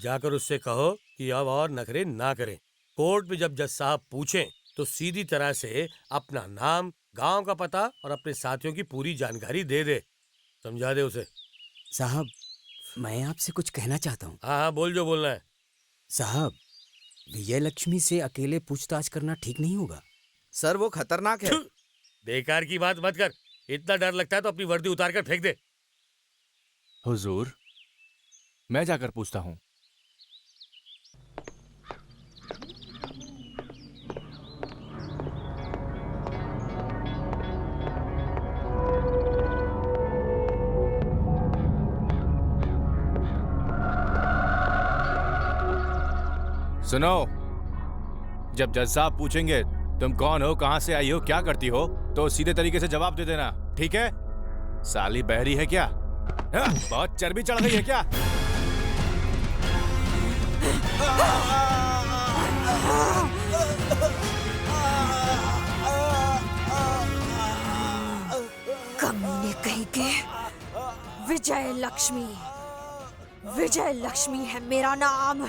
जाकर उससे कहो कि अब और नखरे ना करें। कोर्ट में जब जज साहब पूछें तो सीधी तरह से अपना नाम, गांव का पता और अपने साथियों की पूरी जानकारी दे दे। समझा दे उसे। साहब, मैं आपसे कुछ कहना चाहता हूँ। हाँ हाँ, बोल जो बोलना है। साहब, विजय लक्ष्मी से अकेले पूछताछ करना ठीक नहीं होगा। सर वो खतरनाक है। छू! बेकार की बात मत कर। इतना डर लगता है तो अपनी वर्दी उतार कर फेंक दे। हुजूर, मैं जाकर पूछता हूँ। सुनो, जब जज साहब पूछेंगे तुम कौन हो, कहां से आई हो, क्या करती हो, तो सीधे तरीके से जवाब दे देना, ठीक है? साली बहरी है क्या? बहुत चर्बी चढ़ गई है क्या? कमीने कहीं के। विजय लक्ष्मी, विजय लक्ष्मी है मेरा नाम।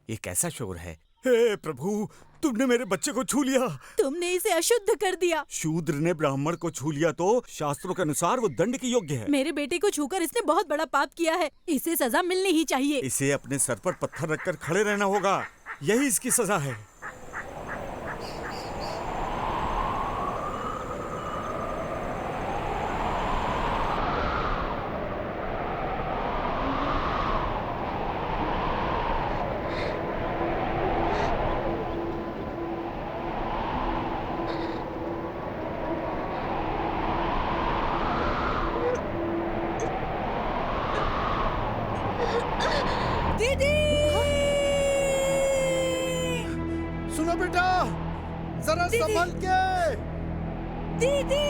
ये कैसा शोर है? हे प्रभु, तुमने मेरे बच्चे को छू लिया। तुमने इसे अशुद्ध कर दिया। शूद्र ने ब्राह्मण को छू लिया तो शास्त्रों के अनुसार वो दंड के योग्य है। मेरे बेटे को छूकर इसने बहुत बड़ा पाप किया है। इसे सजा मिलनी ही चाहिए। इसे अपने सर पर पत्थर रखकर खड़े रहना होगा, यही इसकी सजा है। सुनो बेटा, जरा संभल के। दीदी!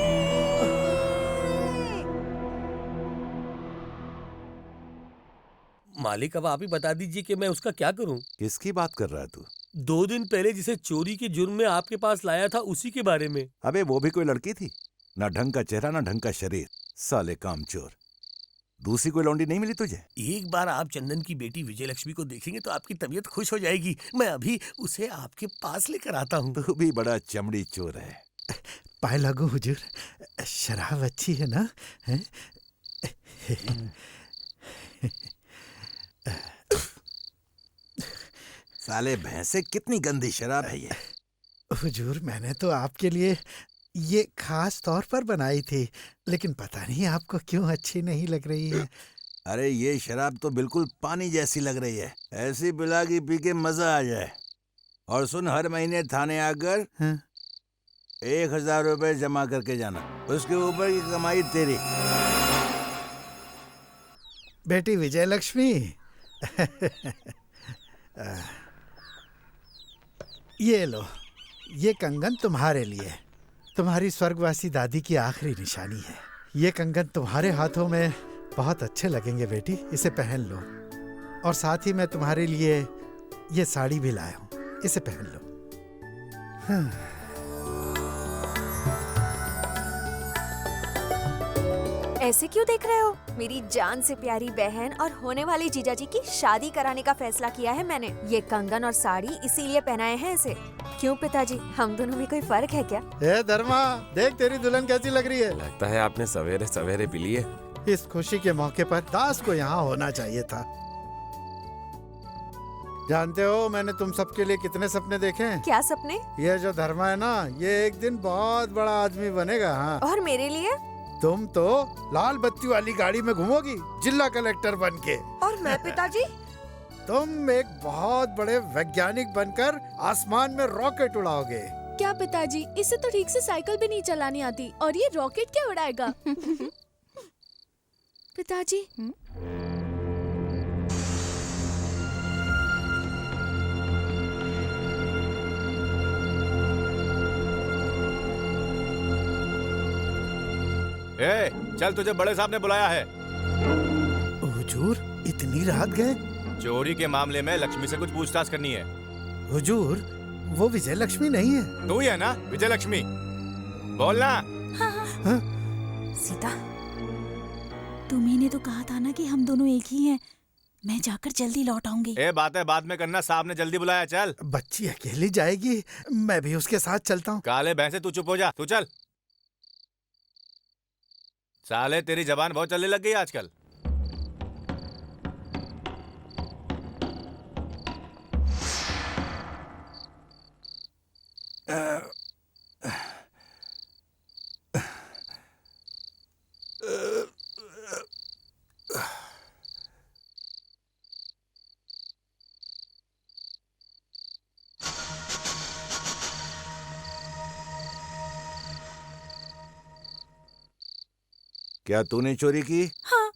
मालिक, अब आप ही बता दीजिए कि मैं उसका क्या करूं। किसकी बात कर रहा है तू? 2 दिन पहले जिसे चोरी के जुर्म में आपके पास लाया था, उसी के बारे में। अबे वो भी कोई लड़की थी? ना ढंग का चेहरा, ना ढंग का शरीर, साले कामचोर। दूसरी कोई लौंडी नहीं मिली तुझे? एक बार आप चंदन की बेटी विजय लक्ष्मी को देखेंगे तो आपकी तबीयत खुश हो जाएगी। मैं अभी उसे आपके पास लेकर आता हूँ। तू भी बड़ा चमड़ी चोर है। पाए लागू हुजूर, शराब अच्छी है ना? है? साले भैंसे, कितनी गंदी शराब है ये। हुजूर, मैंने तो आपके लिए ये खास तौर पर बनाई थी, लेकिन पता नहीं आपको क्यों अच्छी नहीं लग रही है। अरे ये शराब तो बिल्कुल पानी जैसी लग रही है। ऐसी पिला की पी के मजा आ जाए। और सुन, हर महीने थाने आकर 1000 रुपए जमा करके जाना, उसके ऊपर की कमाई तेरी। बेटी विजय लक्ष्मी, ये लो, ये कंगन तुम्हारे लिए, तुम्हारी स्वर्गवासी दादी की आखिरी निशानी है। ये कंगन तुम्हारे हाथों में बहुत अच्छे लगेंगे बेटी, इसे पहन लो। और साथ ही मैं तुम्हारे लिए ये साड़ी भी लाया हूँ, इसे पहन लो। ऐसे क्यों देख रहे हो? मेरी जान से प्यारी बहन और होने वाली जीजा जी की शादी कराने का फैसला किया है मैंने। ये कंगन और साड़ी इसीलिए पहनाए हैं इसे। क्यों पिताजी, हम दोनों में कोई फर्क है क्या? ए धर्मा, देख तेरी दुल्हन कैसी लग रही है। लगता है आपने सवेरे सवेरे पी लिए। इस खुशी के मौके पर दास को यहाँ होना चाहिए था। जानते हो मैंने तुम सबके लिए कितने सपने देखे हैं? क्या सपने? ये जो धर्मा है ना, ये एक दिन बहुत बड़ा आदमी बनेगा। हाँ। और मेरे लिए? तुम तो लाल बत्ती वाली गाड़ी में घूमोगी, जिला कलेक्टर बन के। और मैं पिताजी? तुम एक बहुत बड़े वैज्ञानिक बनकर आसमान में रॉकेट उड़ाओगे। क्या पिताजी, इसे तो ठीक से साइकिल भी नहीं चलानी आती और ये रॉकेट क्या उड़ाएगा? पिताजी। ए, चल तुझे बड़े साहब ने बुलाया है। हुजूर, इतनी रात गए? चोरी के मामले में लक्ष्मी से कुछ पूछताछ करनी है। हुजूर, वो विजय लक्ष्मी नहीं है। तू ही है ना विजय लक्ष्मी? बोलना। सीता, तुम्ही ने तो कहा था ना कि हम दोनों एक ही हैं। मैं जाकर जल्दी लौट आऊंगी। ए, बातें बाद में करना, साहब ने जल्दी बुलाया। चल। बच्ची अकेली जाएगी, मैं भी उसके साथ चलता हूँ। काले भैंसे, तू चुप हो जा, तू चल। साले, तेरी जबान बहुत चलने लग गई आजकल। क्या तूने चोरी की? हाँ।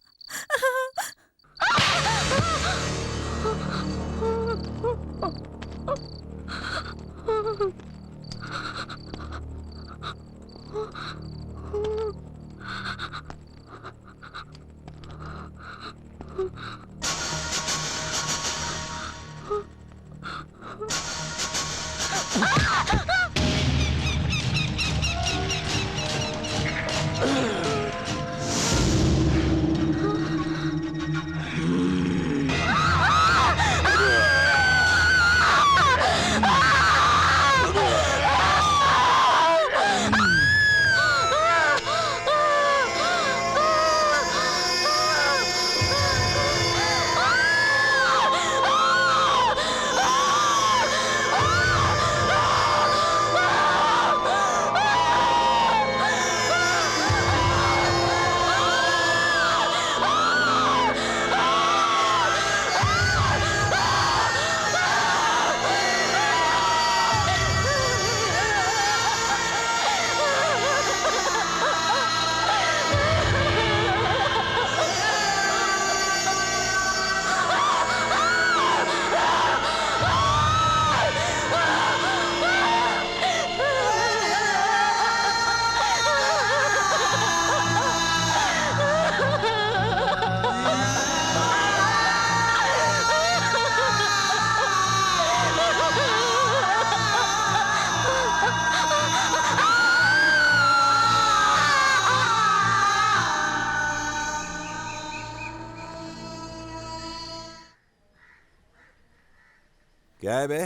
क्या है बे?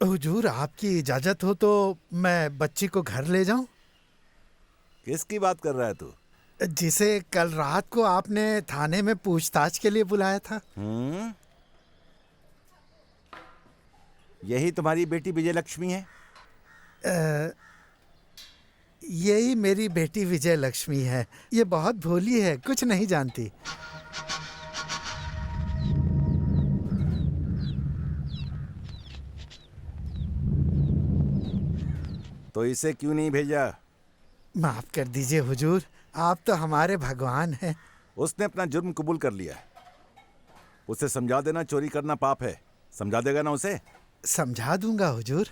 हुजूर, आपकी इजाजत हो तो मैं बच्ची को घर ले जाऊं? किसकी बात कर रहा है तू? जिसे कल रात को आपने थाने में पूछताछ के लिए बुलाया था। यही तुम्हारी बेटी विजय लक्ष्मी है? यही मेरी बेटी विजय लक्ष्मी है। ये बहुत भोली है, कुछ नहीं जानती। तो इसे क्यों नहीं भेजा? माफ कर दीजिए हुजूर, आप तो हमारे भगवान हैं। उसने अपना जुर्म कबूल कर लिया है। उसे समझा देना चोरी करना पाप है। समझा देगा ना उसे? समझा दूंगा हुजूर।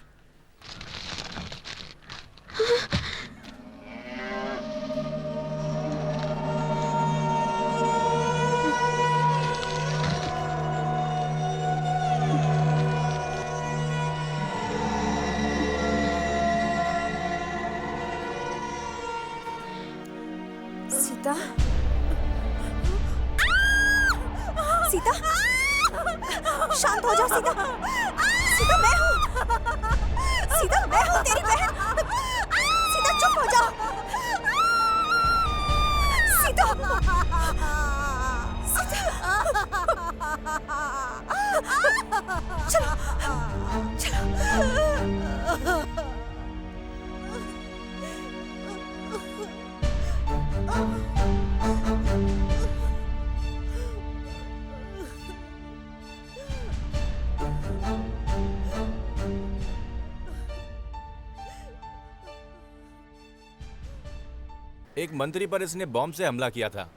सीता, सीता, शांत हो जाओ सीता। सीता, मैं हूँ। सीता, मैं हूँ तेरी बहन। सीता, चुप हो जाओ। सीता, सीता, चलो, चलो। एक मंत्री पर इसने बॉम्ब से हमला किया था।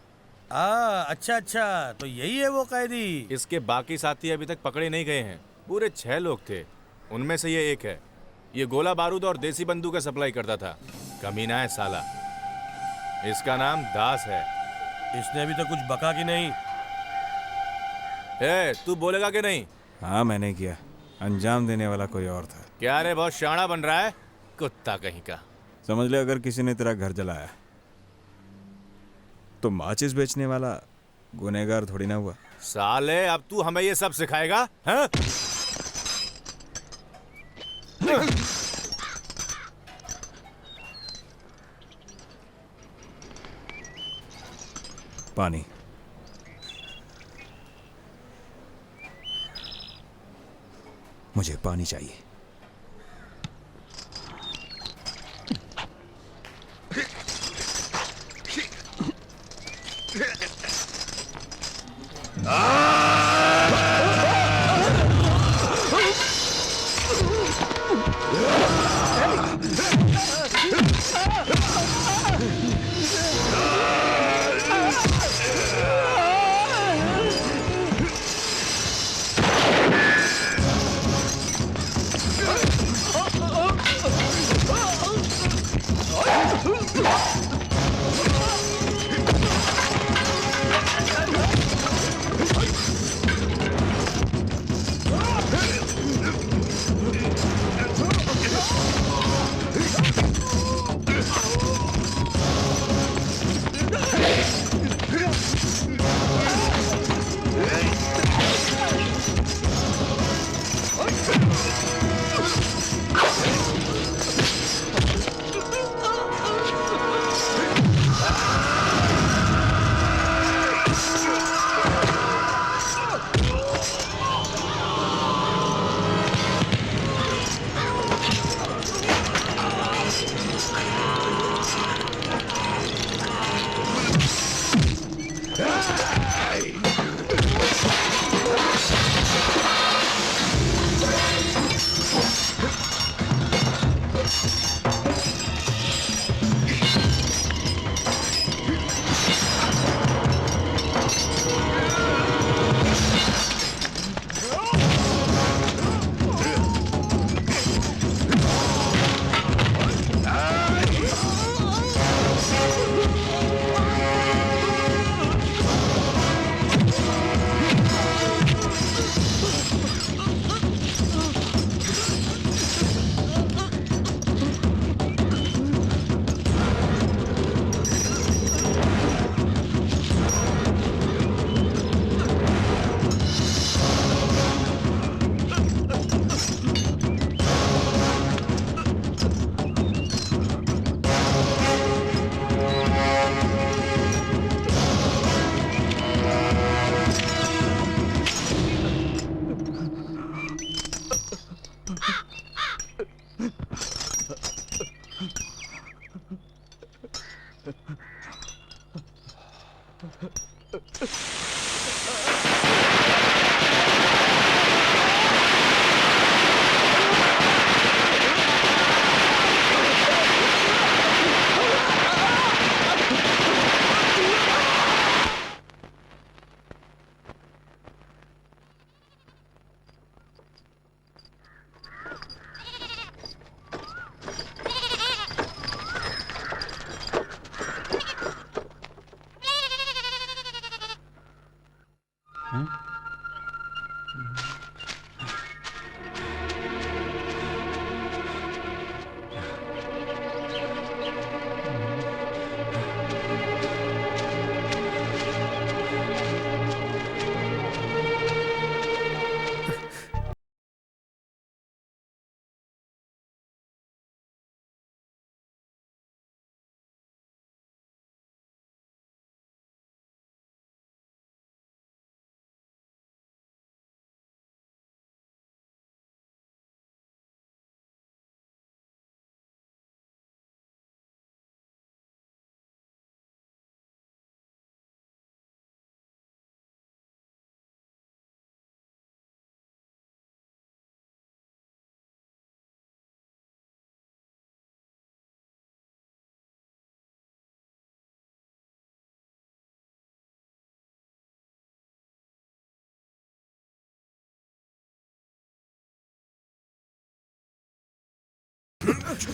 अच्छा अच्छा, तो यही है वो कैदी। इसके बाकी साथी अभी तक पकड़े नहीं गए हैं। पूरे 6 लोग थे, उनमें से ये एक है। ये गोला बारूद और देसी बंदूक का सप्लाई करता था। कमीना है साला। इसका नाम दास है। इसने अभी तक कुछ बका कि नहीं? तू बोलेगा कि नहीं? हाँ मैंने किया, अंजाम देने वाला कोई और था। क्या रे, बहुत शाना बन रहा है, कुत्ता कहीं का। समझ ले, अगर किसी ने तेरा घर जलाया तो माचिस बेचने वाला गुनहगार थोड़ी ना हुआ। साले, अब तू हमें ये सब सिखाएगा? हाँ? पानी। मुझे पानी चाहिए।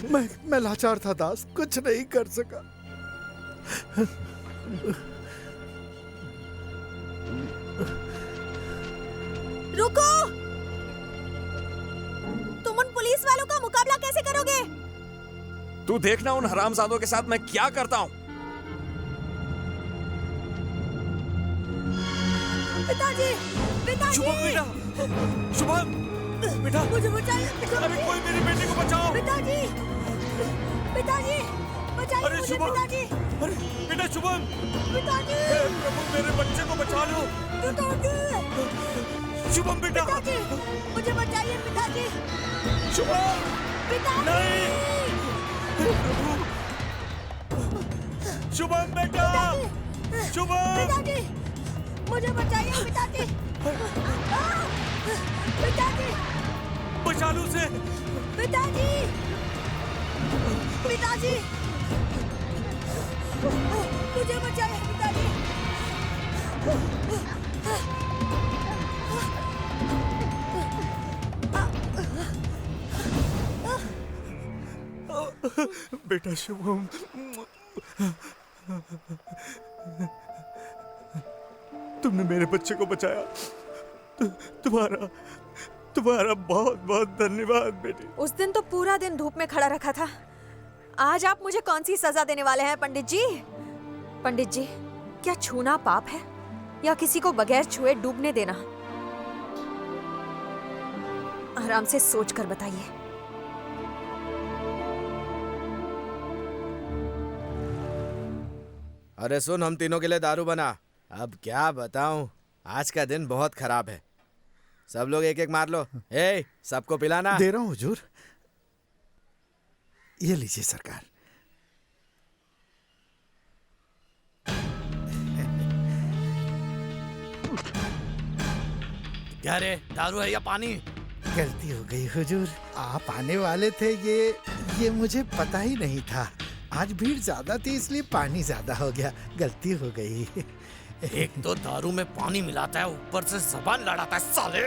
मैं लाचार था दास, कुछ नहीं कर सका। रुको! तुम उन पुलिस वालों का मुकाबला कैसे करोगे? तू देखना उन हरामजादों के साथ मैं क्या करता हूँ। पिताजी! पिताजी! शुभम बेटा, शुभम बेटा, मुझे बचाइए पिताजी! अरे कोई मेरी बेटी को बचाओ। पिताजी! पिताजी! बचाइए अरे मुझे शुभम, पिताजी! अरे बेटा शुभम, पिताजी! हे प्रभु मेरे बच्चे को बचा लो। पिताजी! शुभम बेटा, पिताजी! मुझे बचाइए पिताजी! शुभम पिताजी! नहीं, हे प्रभु, शुभम बेटा, शुभम पिताजी! मुझे बचाइए पिताजी! पिताजी! बचा लो उसे। पिताजी! पिताजी! मुझे बचाइए पिताजी! बेटा शुभम, तुमने मेरे बच्चे को बचाया। तुम्हारा तुम्हारा बहुत बहुत धन्यवाद बेटी। उस दिन तो पूरा दिन धूप में खड़ा रखा था। आज आप मुझे कौन सी सजा देने वाले हैं पंडित जी? पंडित जी, क्या छूना पाप है या किसी को बगैर छुए डूबने देना? आराम से सोच कर बताइए। अरे सुन, हम तीनों के लिए दारू बना। अब क्या बताऊं, आज का दिन बहुत खराब है। सब लोग एक एक मार लो। ए, सबको पिलाना। दे रहा हूँ हुजूर। ये लीजिए सरकार। क्या रे, दारू है या पानी? गलती हो गई हुजूर, आप आने वाले थे ये मुझे पता ही नहीं था। आज भीड़ ज्यादा थी इसलिए पानी ज्यादा हो गया, गलती हो गई। एक तो दारू में पानी मिलाता है, ऊपर से जबान लड़ाता है साले।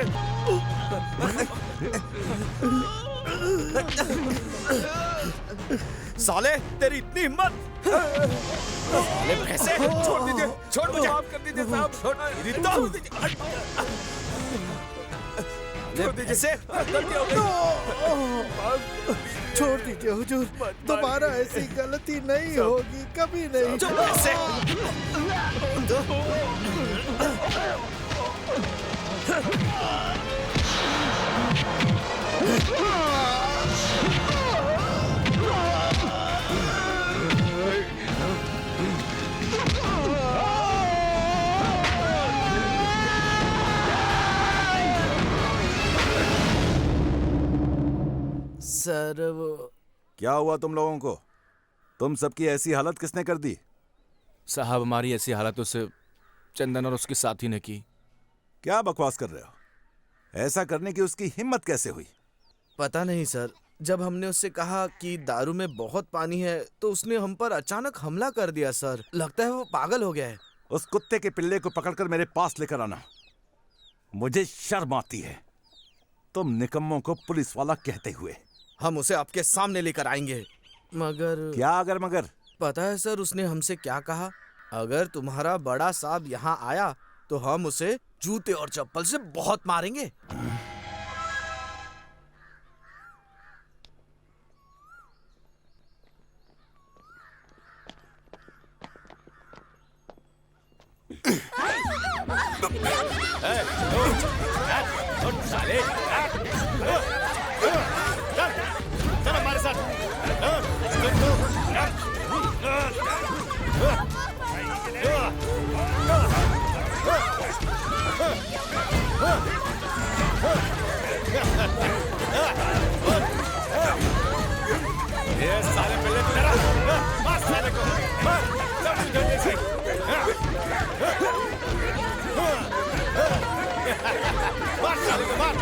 साले तेरी इतनी हिम्मत! साले भैंसे, छोड़ दीजिए, छोड़ मुझे, माफ कर दीजिए साहब, छोड़ दीजिए, छोड़ दीजिए से, गलती हो गई। छोड़ दीजिए हुजूर, दोबारा ऐसी गलती नहीं होगी, कभी नहीं। चुप ऐसे। सर वो क्या हुआ तुम लोगों को? तुम सबकी ऐसी हालत किसने कर दी? साहब, हमारी ऐसी हालत उसे चंदन और उसके साथी ने की। क्या बकवास कर रहे हो? ऐसा करने की उसकी हिम्मत कैसे हुई? पता नहीं सर, जब हमने उससे कहा कि दारू में बहुत पानी है तो उसने हम पर अचानक हमला कर दिया सर। लगता है वो पागल हो गया है। उस कुत्ते के पिल्ले को पकड़कर मेरे पास लेकर आना। मुझे शर्म आती है तुम निकम्मों को पुलिस वाला कहते हुए। हम उसे आपके सामने लेकर आएंगे। मगर क्या अगर मगर? पता है सर उसने हमसे क्या कहा? अगर तुम्हारा बड़ा साहब यहाँ आया तो हम उसे जूते और चप्पल से बहुत मारेंगे। चल हमारे साथ। ये साले पहले तेरा मार साले को, मार चल जल्दी से, मार साले को, मार।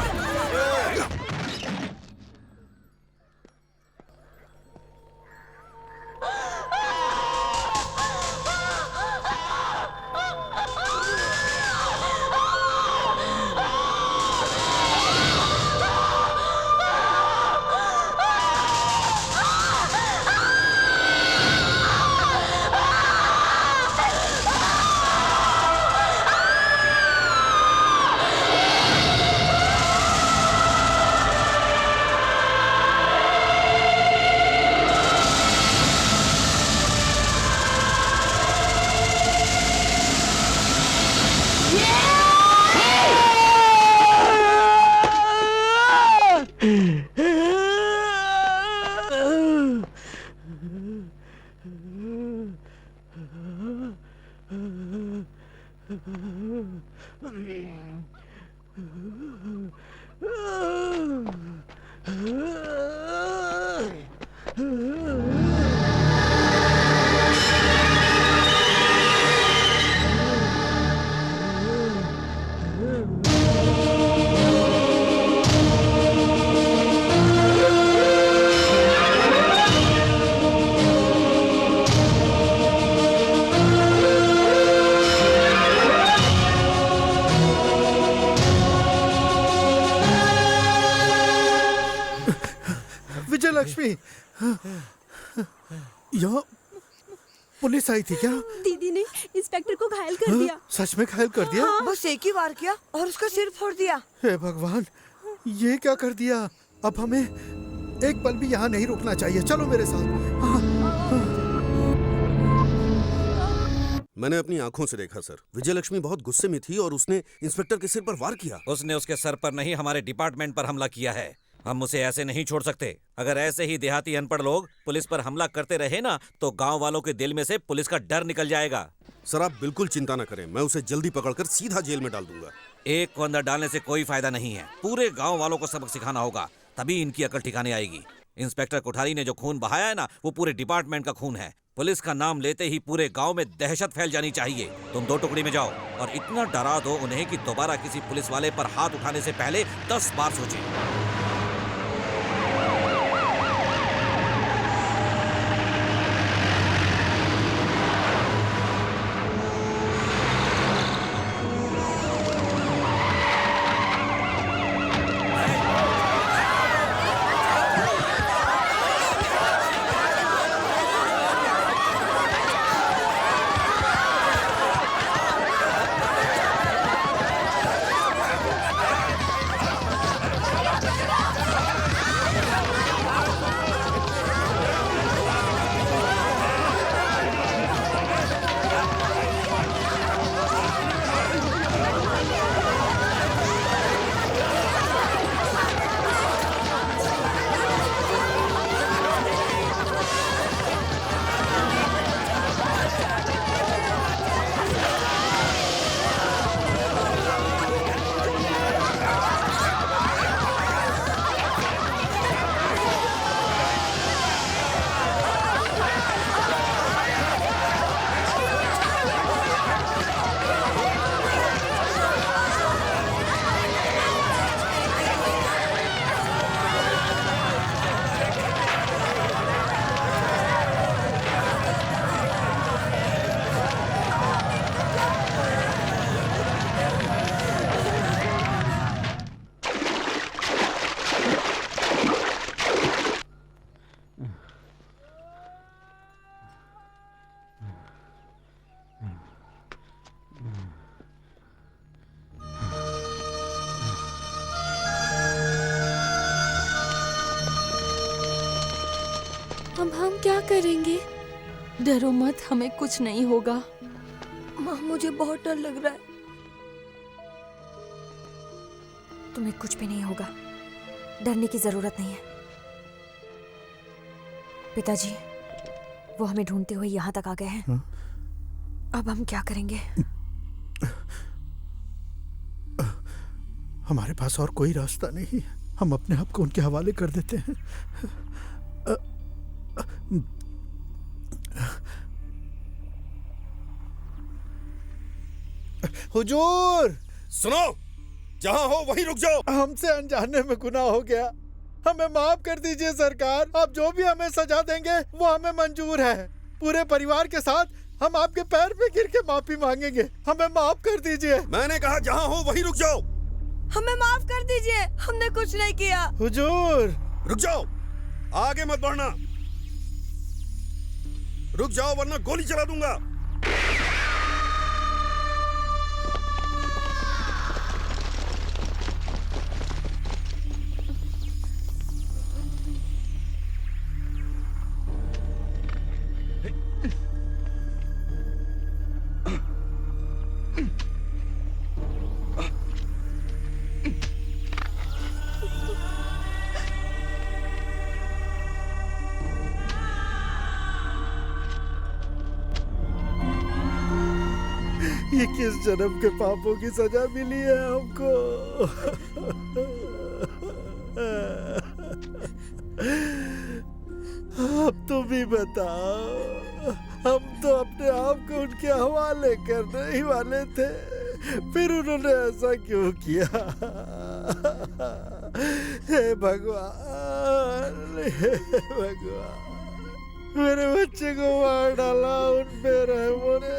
विजय लक्ष्मी, यहाँ पुलिस आई थी क्या? दीदी ने इंस्पेक्टर को घायल कर दिया। सच में घायल कर दिया? बस एक ही वार किया और उसका सिर फोड़ दिया। हे भगवान, ये क्या कर दिया? अब हमें एक पल भी यहाँ नहीं रुकना चाहिए। चलो मेरे साथ। मैंने अपनी आंखों से देखा सर। विजय लक्ष्मी बहुत गुस्से में थी और उसने इंस्पेक्टर के सिर पर वार किया। उसने उसके सर पर नहीं, हमारे डिपार्टमेंट पर हमला किया है। हम उसे ऐसे नहीं छोड़ सकते। अगर ऐसे ही देहाती अनपढ़ लोग पुलिस पर हमला करते रहे ना, तो गांव वालों के दिल में से पुलिस का डर निकल जाएगा। सर आप बिल्कुल चिंता न करें, मैं उसे जल्दी पकड़कर सीधा जेल में डाल दूंगा। एक को अंदर डालने से कोई फायदा नहीं है। पूरे गांव वालों को सबक सिखाना होगा, तभी इनकी अकल ठिकाने आएगी। इंस्पेक्टर कोठारी ने जो खून बहाया है ना, वो पूरे डिपार्टमेंट का खून है। पुलिस का नाम लेते ही पूरे गांव में दहशत फैल जानी चाहिए। तुम 2 टुकड़ी में जाओ और इतना डरा दो उन्हें कि दोबारा किसी पुलिस वाले पर हाथ उठाने से पहले 10 बार सोचें। अब हम क्या करेंगे? डरो मत, हमें कुछ नहीं होगा। माँ मुझे बहुत डर लग रहा है। तुम्हें कुछ भी नहीं होगा, डरने की जरूरत नहीं है। पिताजी, वो हमें ढूंढते हुए यहाँ तक आ गए हैं। अब हम क्या करेंगे? हमारे पास और कोई रास्ता नहीं। हम अपने आप को उनके हवाले कर देते हैं। हुजूर, सुनो, जहां हो वहीं रुक जाओ। हमसे अनजाने में गुनाह हो गया, हमें माफ कर दीजिए सरकार। आप जो भी हमें सजा देंगे वो हमें मंजूर है। पूरे परिवार के साथ हम आपके पैर पे गिर के माफी मांगेंगे। हमें माफ कर दीजिए। मैंने कहा जहां हो वहीं रुक जाओ। हमें माफ कर दीजिए, हमने कुछ नहीं किया। हुजूर, रुक जाओ, आगे मत बढ़ना। रुक जाओ वरना गोली चला दूंगा। ये किस जन्म के पापों की सजा मिली है हमको। अब तुम ही बताओ, हम तो अपने आप को उनके हवाले करने ही वाले थे, फिर उन्होंने ऐसा क्यों किया? हे भगवान, हे भगवान, मेरे बच्चे को मार डाला उन बेरहमों ने।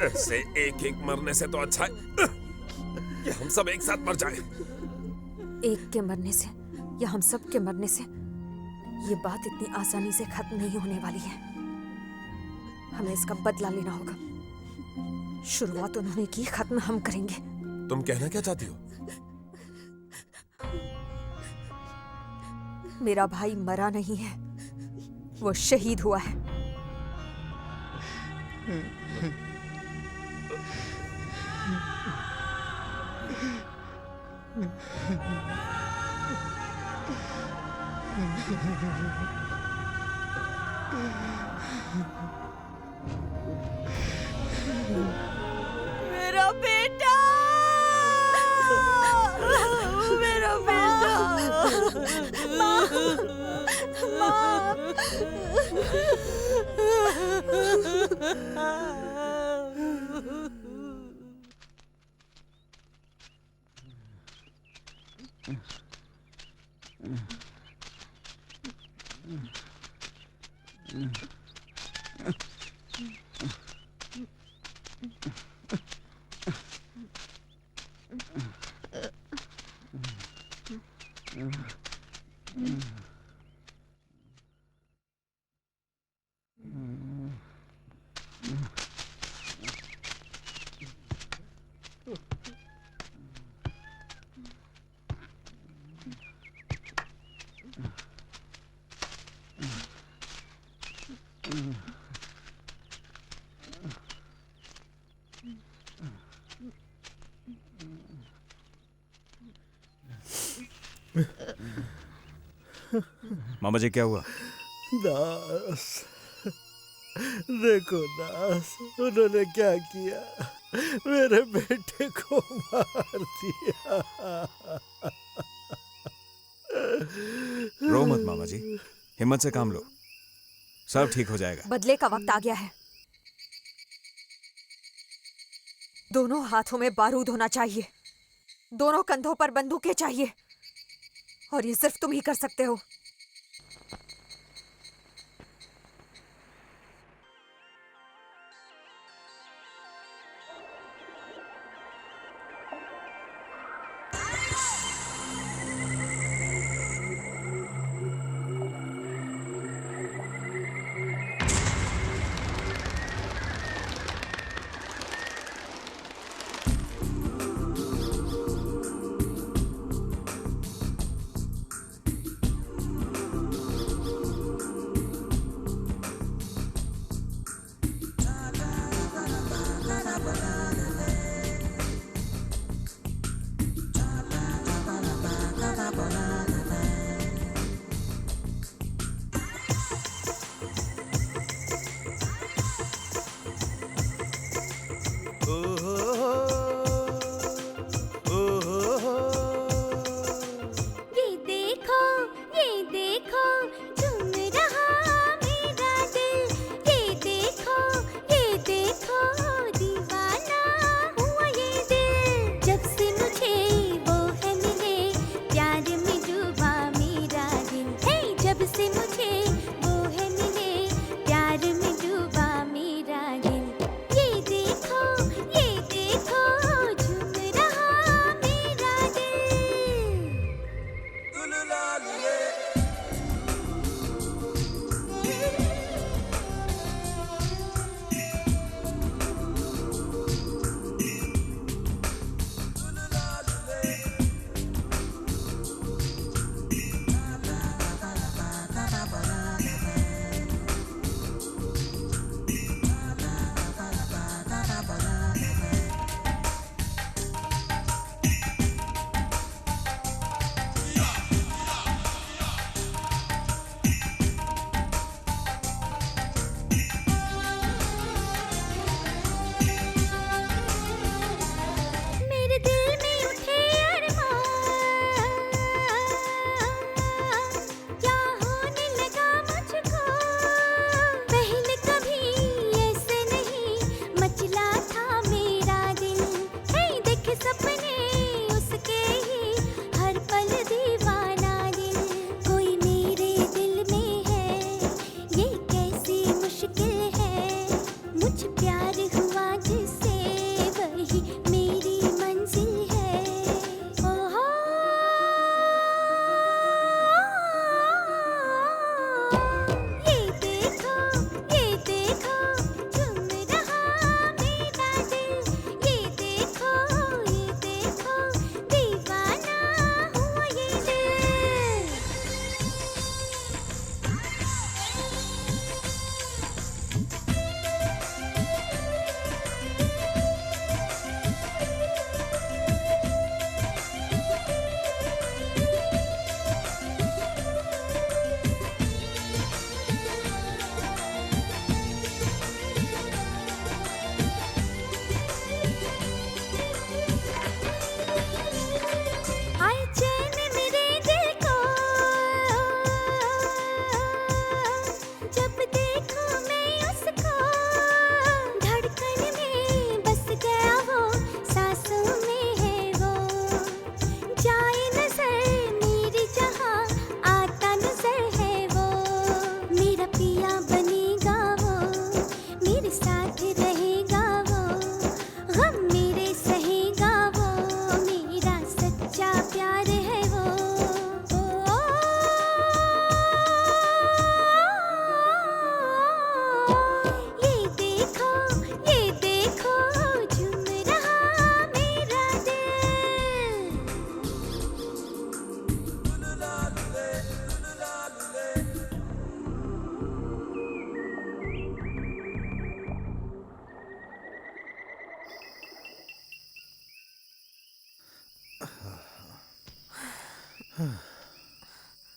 ऐसे एक एक मरने से तो अच्छा है कि हम सब एक साथ मर जाएं। एक के मरने से या हम सब के मरने से ये बात इतनी आसानी से खत्म नहीं होने वाली है। हमें इसका बदला लेना होगा। शुरुआत उन्होंने की, खत्म हम करेंगे। तुम कहना क्या चाहती हो? मेरा भाई मरा नहीं है, वो शहीद हुआ है। मेरा बेटा, मेरा बेटा। मामा जी क्या हुआ? दास, देखो दास, उन्होंने क्या किया, मेरे बेटे को मार दिया। रो मत मामा जी, हिम्मत से काम लो, सब ठीक हो जाएगा। बदले का वक्त आ गया है। दोनों हाथों में बारूद होना चाहिए, दोनों कंधों पर बंदूकें चाहिए, और ये सिर्फ तुम ही कर सकते हो।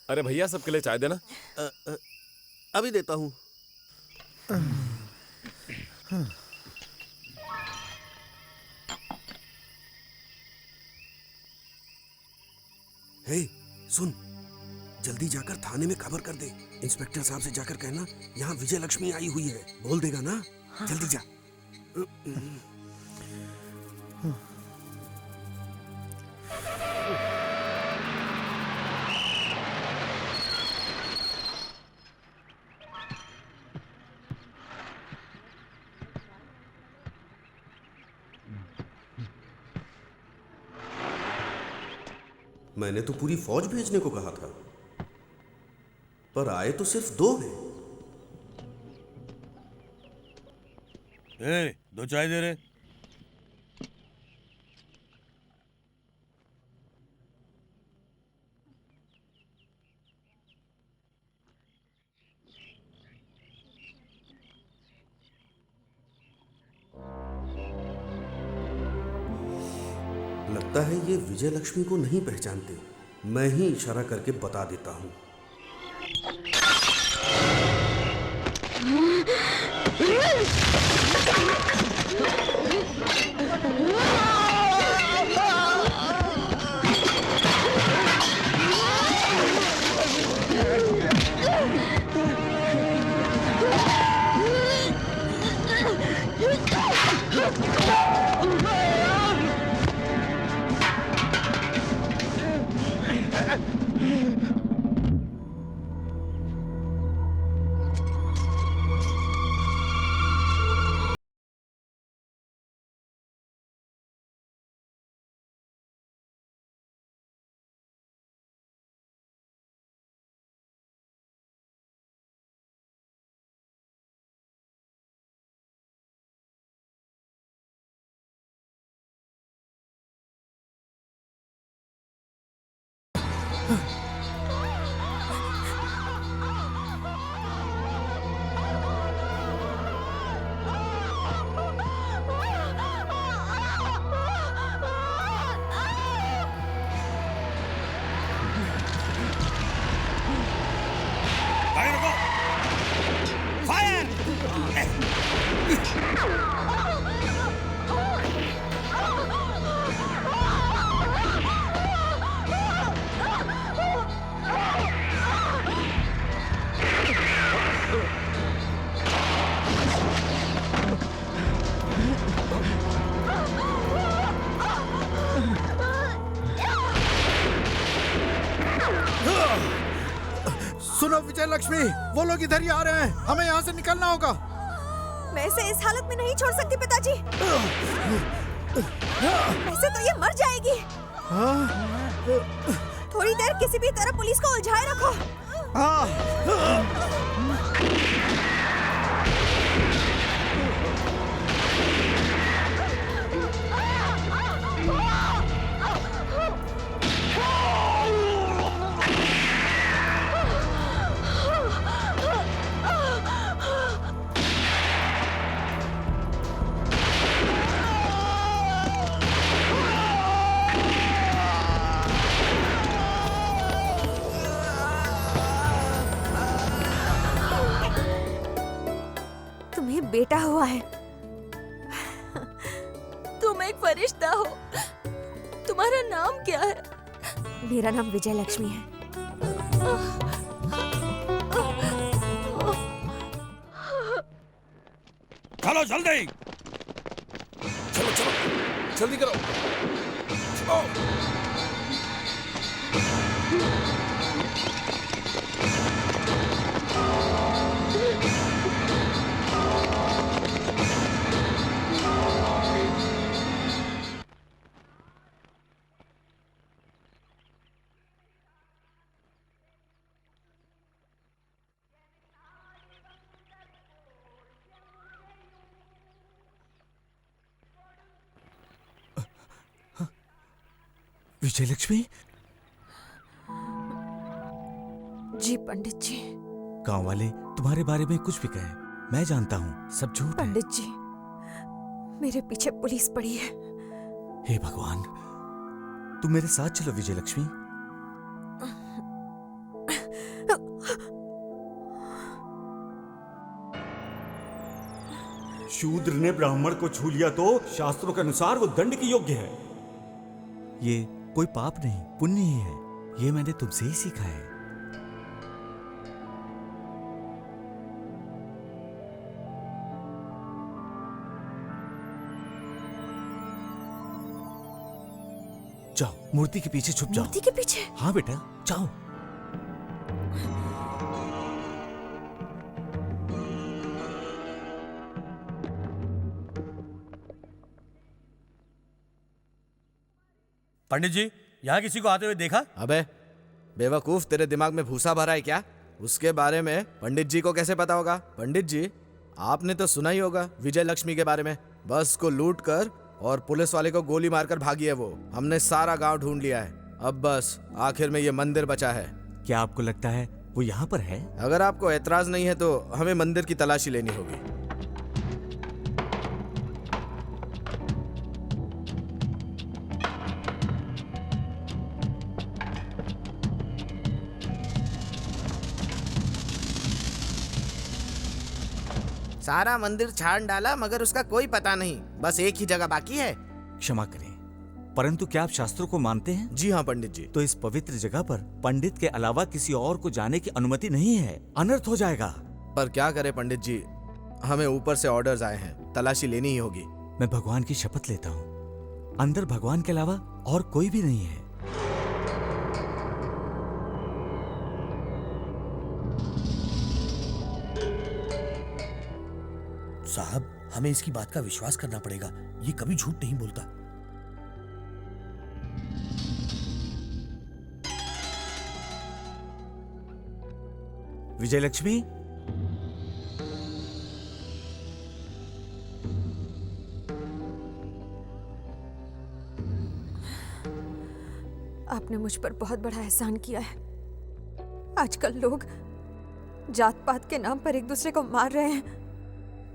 अरे भैया सबके लिए चाय देना। अभी देता हूँ। हे, सुन, जल्दी जाकर थाने में खबर कर दे। इंस्पेक्टर साहब से जाकर कहना यहाँ विजय लक्ष्मी आई हुई है। बोल देगा ना? जल्दी जा। मैंने तो पूरी फौज भेजने को कहा था, पर आए तो सिर्फ 2 हैं। ए, 2 चाय दे रहे। लगता है ये विजय लक्ष्मी को नहीं पहचानते। मैं ही इशारा करके बता देता हूँ। सुनो विजय लक्ष्मी, वो लोग इधर ही आ रहे हैं। हमें यहाँ से निकलना होगा। मैं इसे इस हालत में नहीं छोड़ सकती पिताजी। वैसे तो ये मर जाएगी। थोड़ी देर किसी भी तरह पुलिस को उलझाए रखो। बेटा हुआ है। तुम एक फरिश्ता हो। तुम्हारा नाम क्या है? मेरा नाम विजय लक्ष्मी है। चलो जल्दी, चलो चलो जल्दी करो, चलो। विजय लक्ष्मी? जी पंडित जी। गांव वाले तुम्हारे बारे में कुछ भी कहें, मैं जानता हूँ सब झूठ है। पंडित जी, मेरे पीछे पुलिस पड़ी है। हे भगवान, तुम मेरे साथ चलो विजय लक्ष्मी। शूद्र ने ब्राह्मण को छू लिया तो शास्त्रों के अनुसार वो दंड के योग्य है। ये कोई पाप नहीं, पुण्य ही है। ये मैंने तुमसे ही सीखा है। जाओ, मूर्ति के पीछे छुप जाओ। मूर्ति के पीछे? हाँ बेटा, जाओ। पंडित जी, यहाँ किसी को आते हुए देखा? अबे बेवकूफ, तेरे दिमाग में भूसा भरा है क्या? उसके बारे में पंडित जी को कैसे पता होगा? पंडित जी, आपने तो सुना ही होगा विजय लक्ष्मी के बारे में। बस को लूट कर और पुलिस वाले को गोली मारकर भागी है वो। हमने सारा गांव ढूंढ लिया है, अब बस आखिर में ये मंदिर बचा है। क्या आपको लगता है वो यहाँ पर है? अगर आपको एतराज नहीं है तो हमें मंदिर की तलाशी लेनी होगी। सारा मंदिर छान डाला मगर उसका कोई पता नहीं। बस एक ही जगह बाकी है। क्षमा करें, परंतु क्या आप शास्त्रों को मानते हैं? जी हाँ पंडित जी। तो इस पवित्र जगह पर पंडित के अलावा किसी और को जाने की अनुमति नहीं है, अनर्थ हो जाएगा। पर क्या करें पंडित जी, हमें ऊपर से ऑर्डर्स आए हैं, तलाशी लेनी ही होगी। मैं भगवान की शपथ लेता हूँ, अंदर भगवान के अलावा और कोई भी नहीं है। साहब, हमें इसकी बात का विश्वास करना पड़ेगा। ये कभी झूठ नहीं बोलता। विजय लक्ष्मी, आपने मुझ पर बहुत बड़ा एहसान किया है। आजकल लोग जात पात के नाम पर एक दूसरे को मार रहे हैं,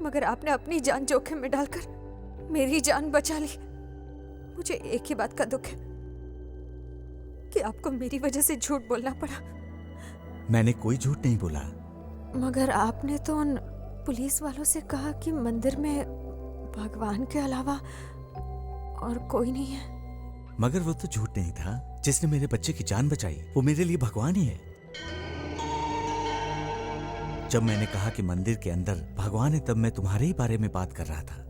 मगर आपने अपनी जान जोखिम में डालकर मेरी जान बचा ली। मुझे एक ही बात का दुख है कि आपको मेरी वजह से झूठ बोलना पड़ा। मैंने कोई झूठ नहीं बोला। मगर आपने तो उन पुलिस वालों से कहा कि मंदिर में भगवान के अलावा और कोई नहीं है। मगर वो तो झूठ नहीं था। जिसने मेरे बच्चे की जान बचाई वो मेरे लिए भगवान ही है। जब मैंने कहा कि मंदिर के अंदर भगवान है, तब मैं तुम्हारे ही बारे में बात कर रहा था।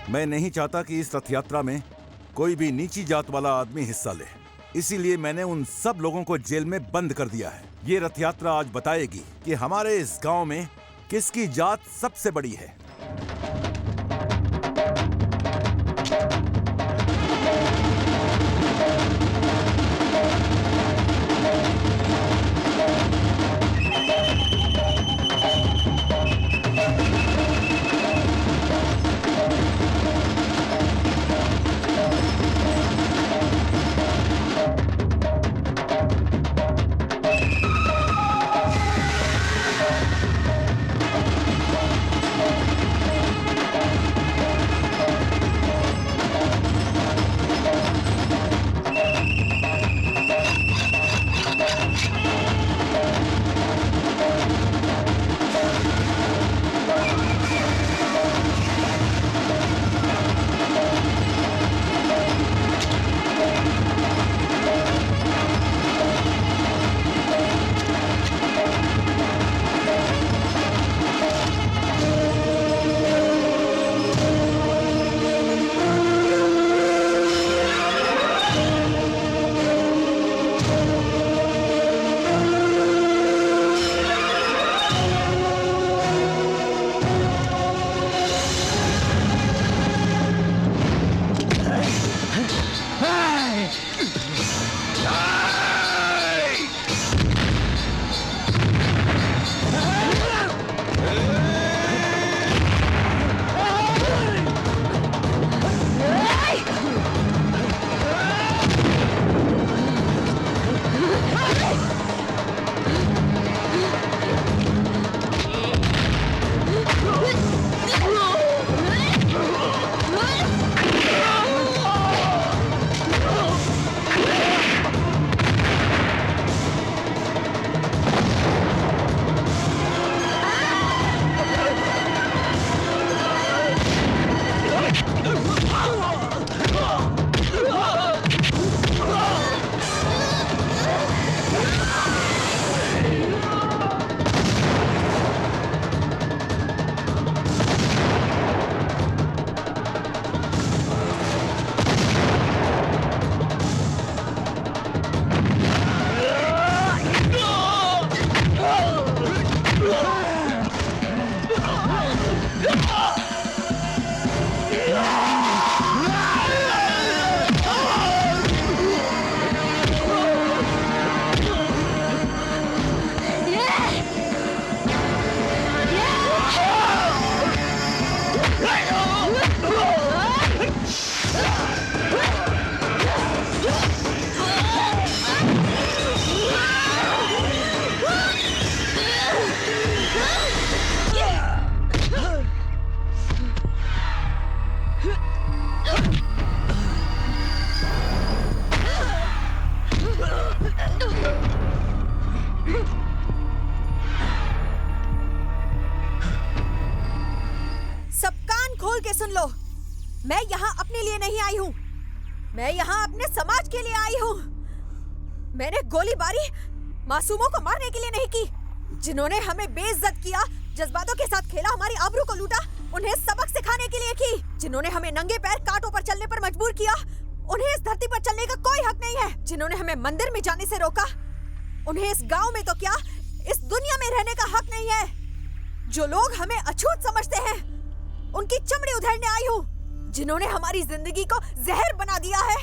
मैं नहीं चाहता कि इस रथ यात्रा में कोई भी नीची जात वाला आदमी हिस्सा ले, इसीलिए मैंने उन सब लोगों को जेल में बंद कर दिया है। ये रथ यात्रा आज बताएगी कि हमारे इस गांव में किसकी जात सबसे बड़ी है। मैं यहाँ अपने लिए नहीं आई हूँ, मैं यहाँ अपने समाज के लिए आई हूँ। मैंने गोलीबारी मासूमों को मारने के लिए नहीं की। जिन्होंने हमें बेइज्जत किया, जज्बातों के साथ खेला, हमारी आबरू को लूटा, उन्हें सबक सिखाने के लिए की। जिन्होंने हमें नंगे पैर कांटों पर चलने पर मजबूर किया, उन्हें इस धरती पर चलने का कोई हक नहीं है। जिन्होंने हमें मंदिर में जाने से रोका, उन्हें इस गांव में तो क्या, इस दुनिया में रहने का हक नहीं है। जो लोग हमें अछूत समझते हैं, उनकी चमड़ी उधेड़ने आई हूँ। जिन्होंने हमारी जिंदगी को जहर बना दिया है,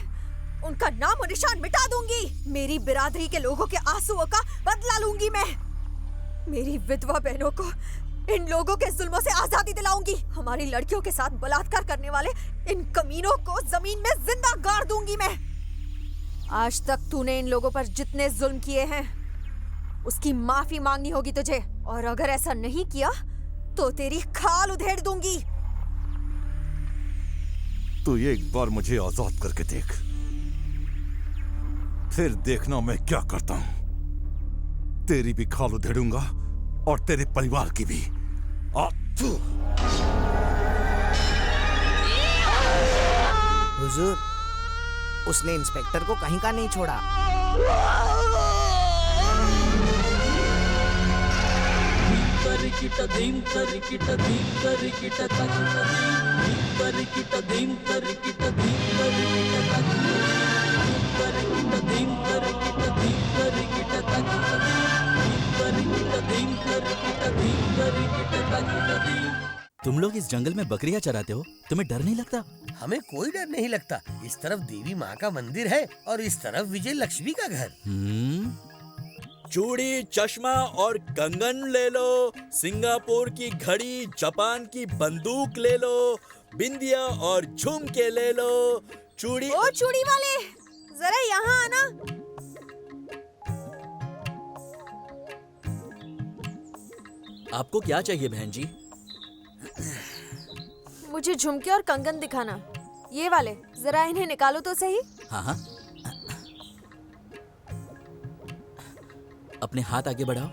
उनका नाम और निशान मिटा दूंगी। मेरी बिरादरी के लोगों के आंसुओं का बदला लूंगी मैं। मेरी विधवा बहनों को, इन लोगों के जुल्मों से आजादी दिलाऊंगी। हमारी लड़कियों के साथ बलात्कार करने वाले इन कमीनों को जमीन में जिंदा गाड़ दूंगी मैं। आज तक तूने इन लोगों पर जितने जुल्म किए हैं, उसकी माफी मांगनी होगी तुझे। और अगर ऐसा नहीं किया तो तेरी खाल उधेड़ दूंगी। तू एक बार मुझे आजाद करके देख, फिर देखना मैं क्या करता हूं। तेरी भी खाल उधेड़ूंगा और तेरे परिवार की भी। हुजूर, उसने इंस्पेक्टर को कहीं का नहीं छोड़ा। तुम लोग इस जंगल में बकरियां चराते हो, तुम्हें डर नहीं लगता? हमें कोई डर नहीं लगता। इस तरफ देवी माँ का मंदिर है और इस तरफ विजय लक्ष्मी का घर। चूड़ी, चश्मा और कंगन ले लो, सिंगापुर की घड़ी, जापान की बंदूक ले लो, बिंदिया और झुमके ले लो। चूड़ी ओ चूड़ी वाले, जरा यहाँ आना। आपको क्या चाहिए बहन जी? मुझे झुमके और कंगन दिखाना, ये वाले। जरा इन्हें निकालो तो सही। हाँ हाँ, अपने हाथ आगे बढ़ाओ।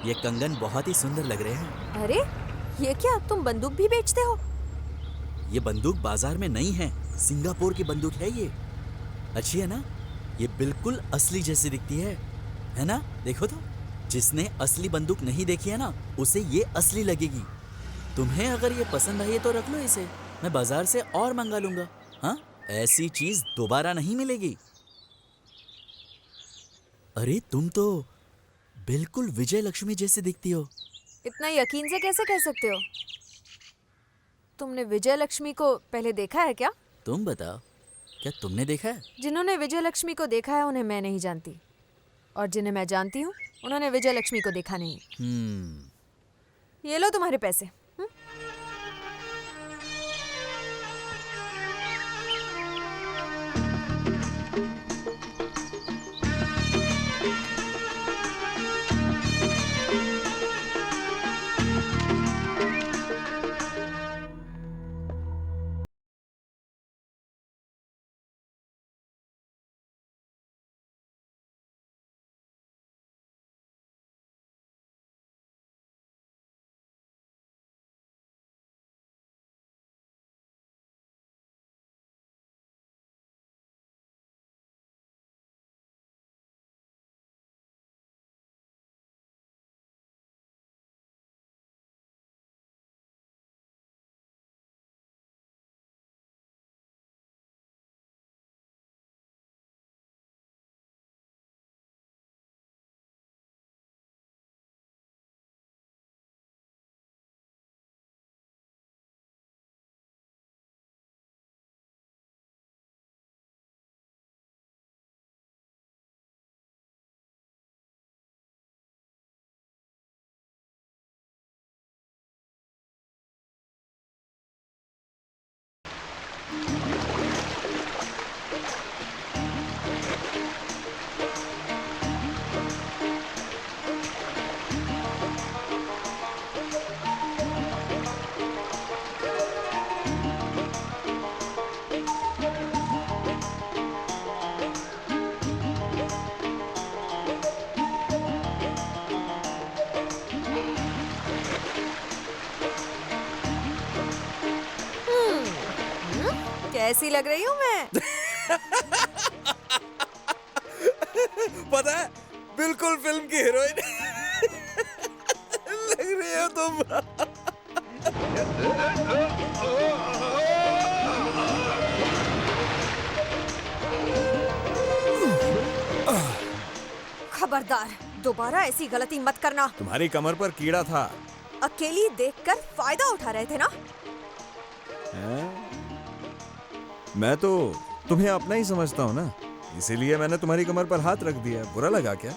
ये कंगन बहुत ही सुंदर लग रहे हैं। अरे ये क्या, तुम बंदूक भी बेचते हो? ये बंदूक बाजार में नहीं है, सिंगापुर की बंदूक है ये। अच्छी है ना? ये बिल्कुल असली जैसी दिखती है ना? देखो तो, जिसने असली बंदूक नहीं देखी है ना, उसे ये असली लगेगी। तुम्हें अगर ये पसंद आई तो रख लो इसे, मैं बाजार से और मंगा लूंगा। हाँ, ऐसी चीज दोबारा नहीं मिलेगी। अरे तुम तो बिल्कुल विजय लक्ष्मी जैसी दिखती हो। इतना यकीन से कैसे कह सकते हो? तुमने विजय लक्ष्मी को पहले देखा है क्या? तुम बताओ, क्या तुमने देखा है? जिन्होंने विजय लक्ष्मी को देखा है उन्हें मैं नहीं जानती, और जिन्हें मैं जानती हूँ उन्होंने विजय लक्ष्मी को देखा नहीं। ये लो तुम्हारे पैसे। कैसी लग रही हूँ मैं? पता है, बिल्कुल फिल्म की हीरोइन लग रही हो तुम। खबरदार, दोबारा ऐसी गलती मत करना। तुम्हारी कमर पर कीड़ा था। अकेली देखकर फायदा उठा रहे थे ना? मैं तो तुम्हें अपना ही समझता हूँ ना, इसीलिए मैंने तुम्हारी कमर पर हाथ रख दिया। बुरा लगा क्या?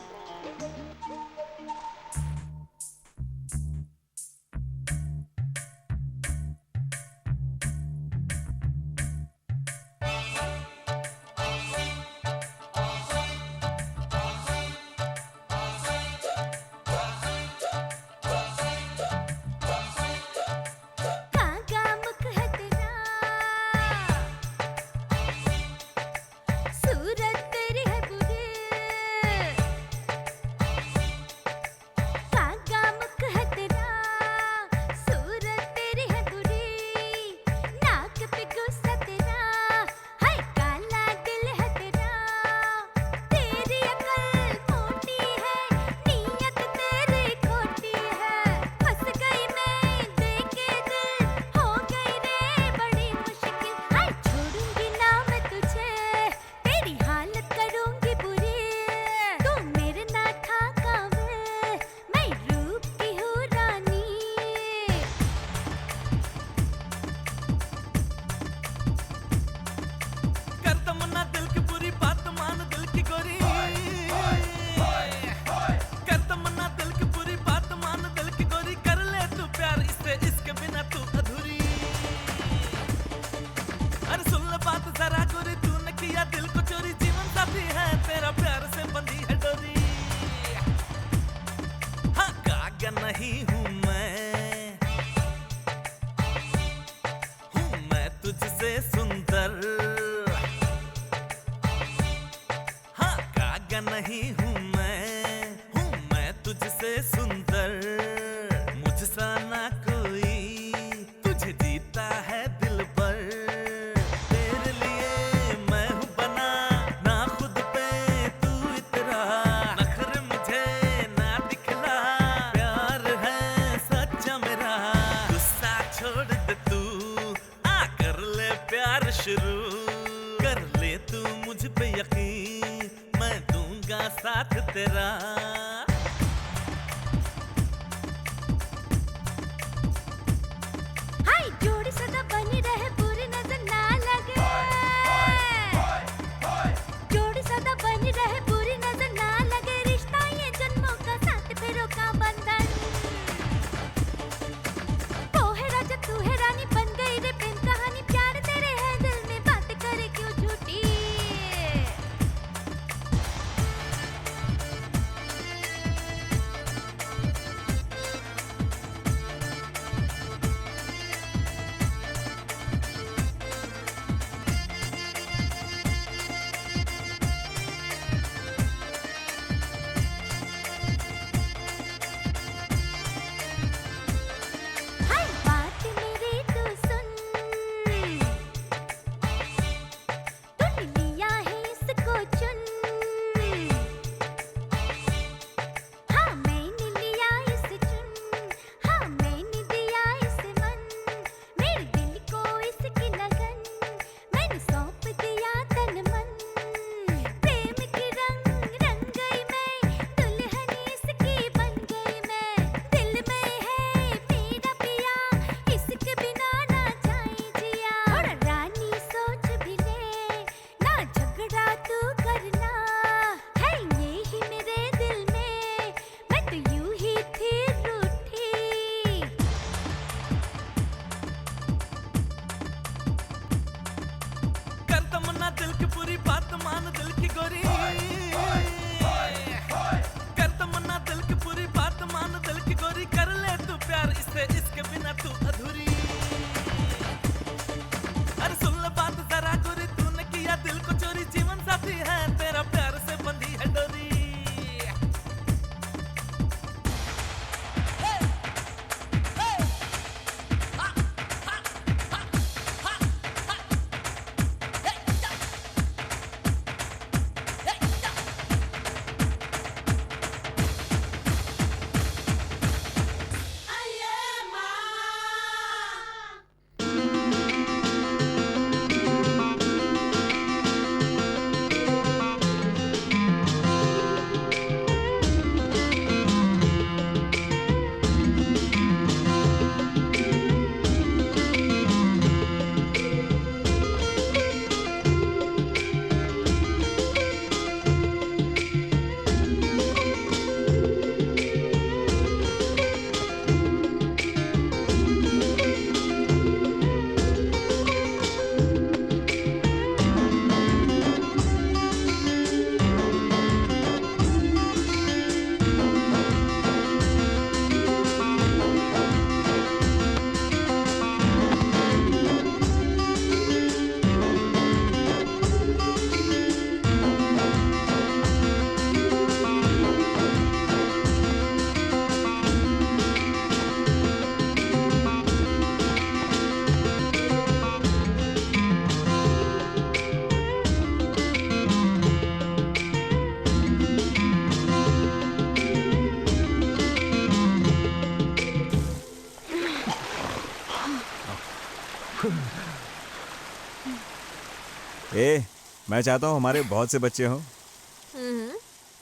मैं चाहता हूँ हमारे बहुत से बच्चे हों।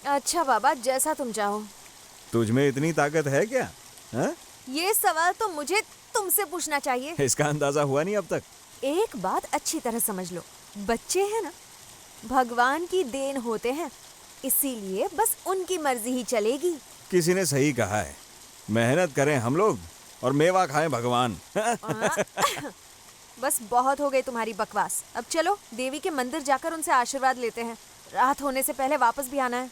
अच्छा बाबा, जैसा तुम चाहो। तुझ में इतनी ताकत है क्या? हा? ये सवाल तो मुझे तुमसे पूछना चाहिए। इसका अंदाजा हुआ नहीं अब तक। एक बात अच्छी तरह समझ लो, बच्चे हैं ना, भगवान की देन होते हैं, इसीलिए बस उनकी मर्जी ही चलेगी। किसी ने सही कहा है, मेहनत करें हम लोग और मेवा खाएं भगवान। बस बहुत हो गई तुम्हारी बकवास। अब चलो देवी के मंदिर जाकर उनसे आशीर्वाद लेते हैं। रात होने से पहले वापस भी आना है।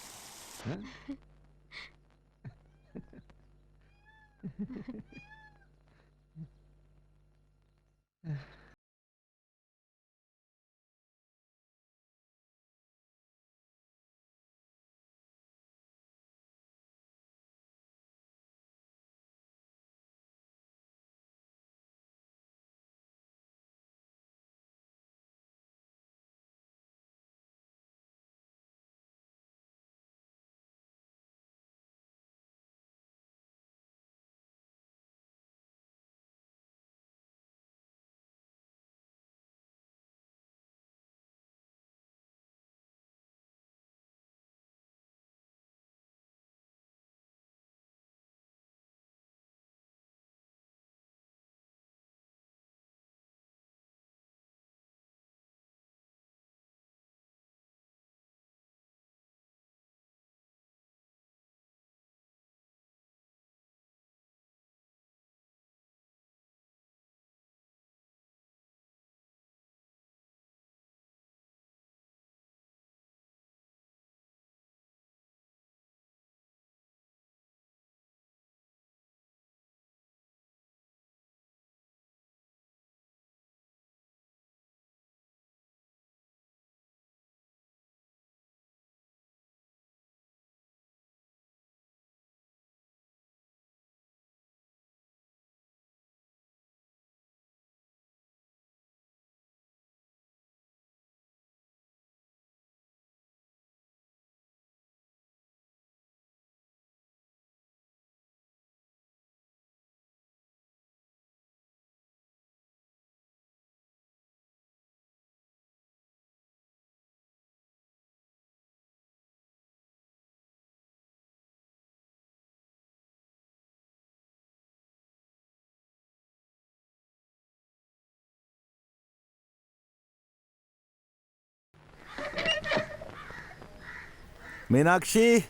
मीनाक्षी,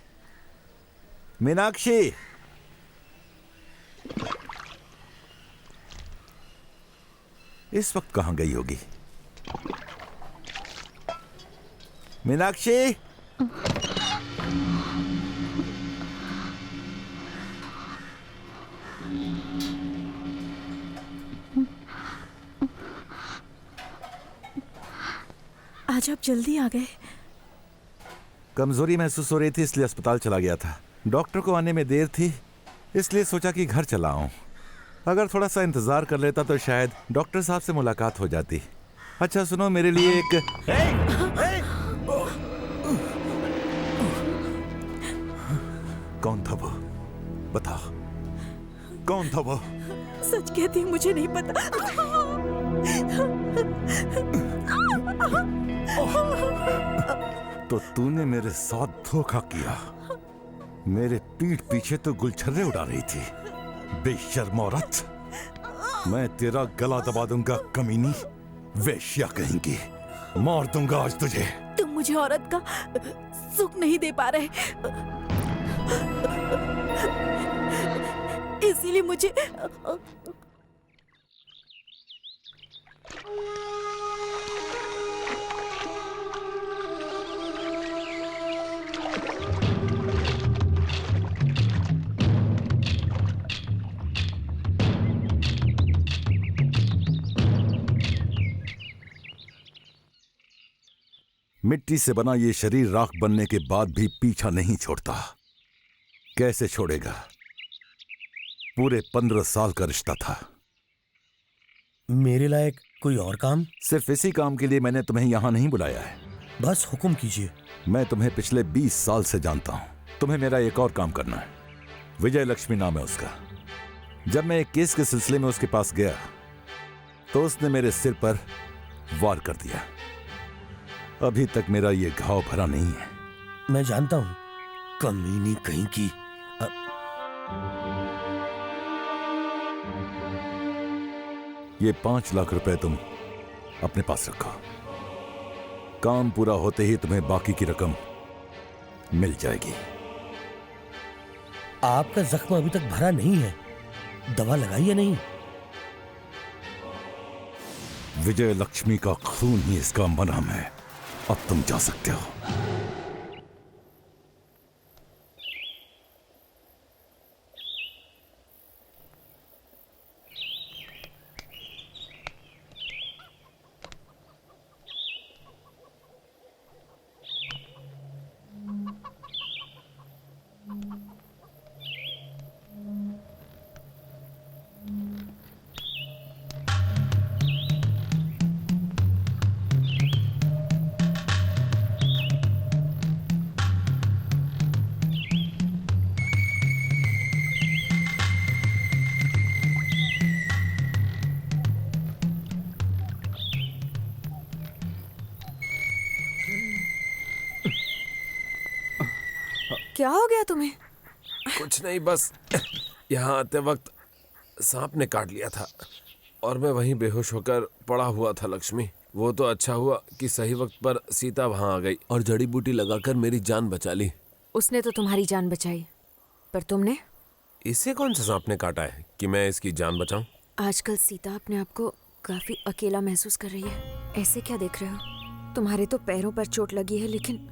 मीनाक्षी, इस वक्त कहां गई होगी? मीनाक्षी, आज आप जल्दी आ गए। कमजोरी महसूस हो रही थी इसलिए अस्पताल चला गया था। डॉक्टर को आने में देर थी इसलिए सोचा कि घर चला आऊं। अगर थोड़ा सा इंतजार कर लेता तो शायद डॉक्टर साहब से मुलाकात हो जाती। अच्छा सुनो, मेरे लिए एक कौन था वो? बताओ कौन था वो? सच कहती हूँ, मुझे नहीं पता। तो तूने मेरे साथ धोखा किया। मेरे पीठ पीछे तो गुलछर्रे उड़ा रही थी। बेशर्म औरत, मैं तेरा गला दबा दूंगा कमीनी, वेश्या कहेंगी। मार दूंगा आज तुझे। तुम मुझे औरत का सुख नहीं दे पा रहे, इसीलिए मुझे मिट्टी से बना ये शरीर राख बनने के बाद भी पीछा नहीं छोड़ता। कैसे छोड़ेगा? पूरे 15 साल का रिश्ता था। मेरे लायक कोई और काम? सिर्फ इसी काम के लिए मैंने तुम्हें यहां नहीं बुलाया है। बस हुक्म कीजिए। मैं तुम्हें पिछले 20 साल से जानता हूं। तुम्हें मेरा एक और काम करना है। विजय लक्ष्मी नाम है उसका। जब मैं एक केस के सिलसिले में उसके पास गया तो उसने मेरे सिर पर वार कर दिया। अभी तक मेरा ये घाव भरा नहीं है। मैं जानता हूँ, कमीनी कहीं की। ये 5 लाख रुपए तुम अपने पास रखो। काम पूरा होते ही तुम्हें बाकी की रकम मिल जाएगी। आपका जख्म अभी तक भरा नहीं है, दवा लगाई या नहीं? विजय लक्ष्मी का खून ही इसका मरहम है। अब तुम जा सकते हो। क्या हो गया तुम्हें? कुछ नहीं, बस यहाँ आते वक्त सांप ने काट लिया था और मैं वहीं बेहोश होकर पड़ा हुआ था। लक्ष्मी, वो तो अच्छा हुआ कि सही वक्त पर सीता वहाँ आ गई और जड़ी बूटी लगाकर मेरी जान बचा ली। उसने तो तुम्हारी जान बचाई, पर तुमने? इसे कौन सा सांप ने काटा है कि मैं इसकी जान बचाऊं? आजकल सीता अपने आप को काफी अकेला महसूस कर रही है। ऐसे क्या देख रहे हो? तुम्हारे तो पैरों पर चोट लगी है, लेकिन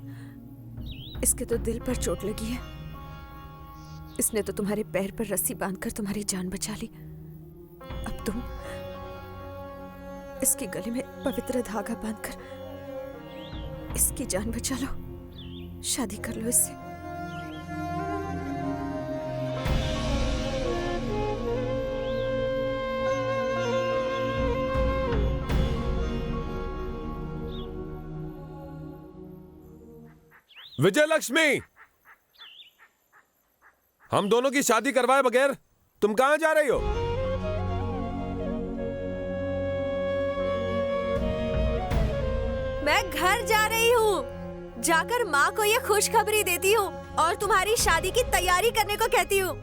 इसके तो दिल पर चोट लगी है। इसने तो तुम्हारे पैर पर रस्सी बांधकर तुम्हारी जान बचा ली। अब तुम इसके गले में पवित्र धागा बांधकर इसकी जान बचा लो। शादी कर लो इससे। विजय लक्ष्मी, हम दोनों की शादी करवाए बगैर तुम कहां जा रही हो? मैं घर जा रही हूँ। जाकर माँ को ये खुशखबरी देती हूँ और तुम्हारी शादी की तैयारी करने को कहती हूँ।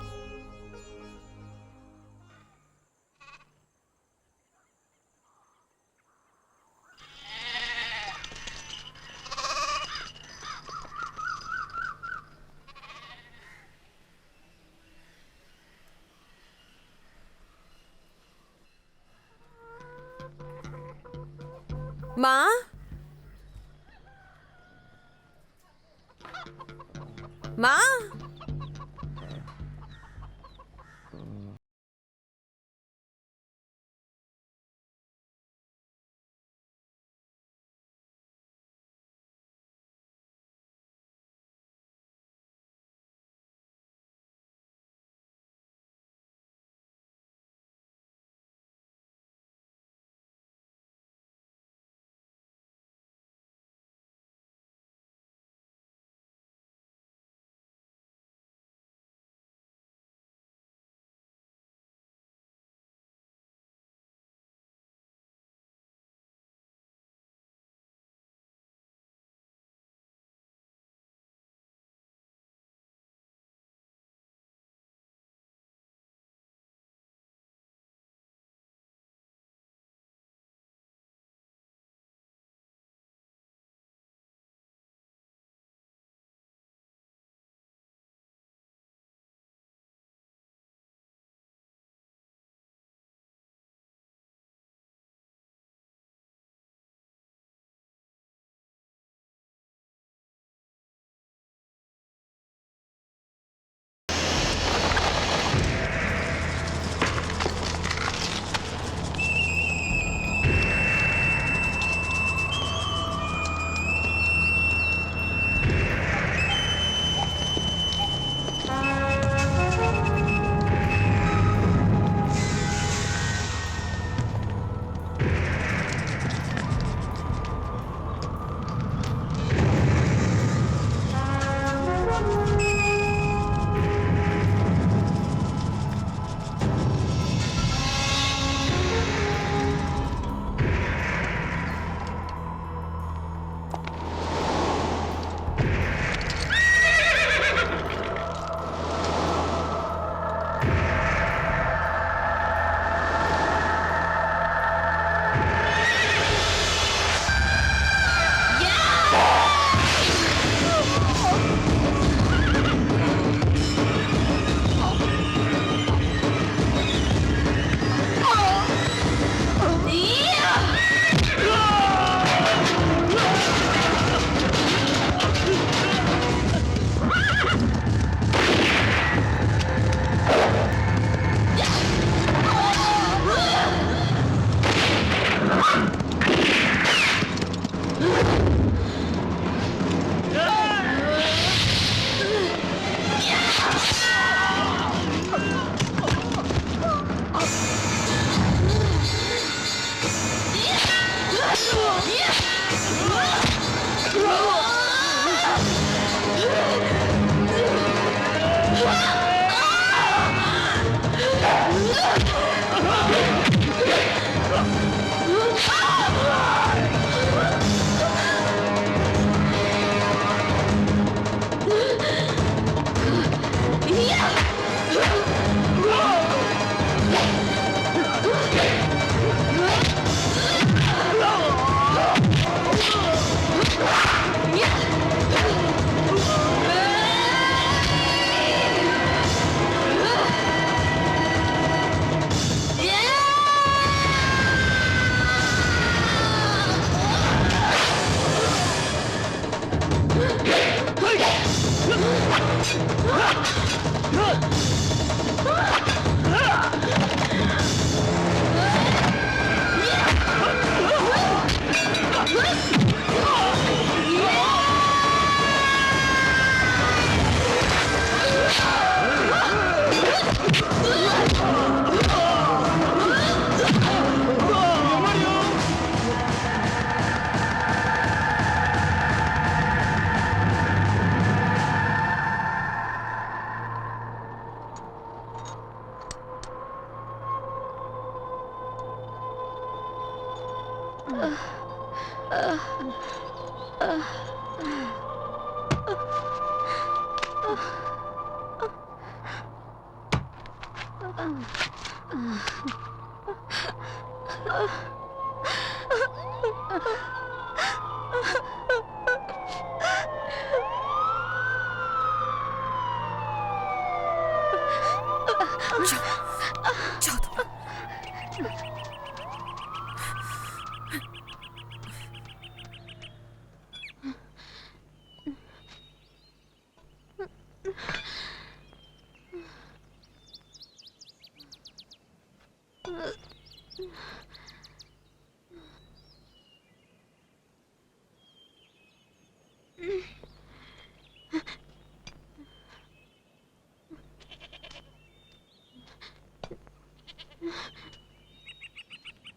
माँ, माँ।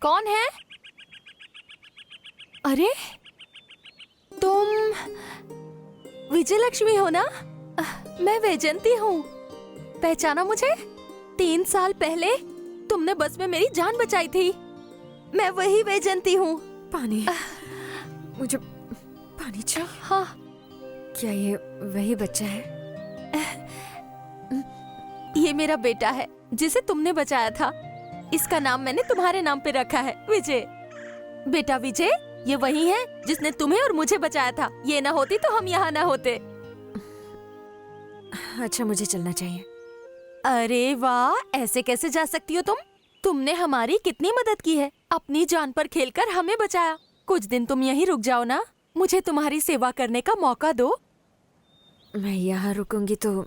कौन है? अरे तुम विजय लक्ष्मी हो ना? मैं वैजंती हूँ। पहचाना मुझे? 3 साल पहले तुमने बस में मेरी जान बचाई थी। मैं वही वैजंती हूँ। पानी, मुझे पानी चाहिए। हाँ। क्या ये वही बच्चा है? ये मेरा बेटा है जिसे तुमने बचाया था। इसका नाम मैंने तुम्हारे नाम पे रखा है, विजय। बेटा विजय, ये वही है जिसने तुम्हें और मुझे बचाया था। ये ना होती तो हम यहाँ ना होते। अच्छा, मुझे चलना चाहिए। अरे वाह, ऐसे कैसे जा सकती हो तुम? तुमने हमारी कितनी मदद की है। अपनी जान पर खेलकर हमें बचाया। कुछ दिन तुम यहीं रुक जाओ ना। मुझे तुम्हारी सेवा करने का मौका दो। मैं यहाँ रुकूंगी तो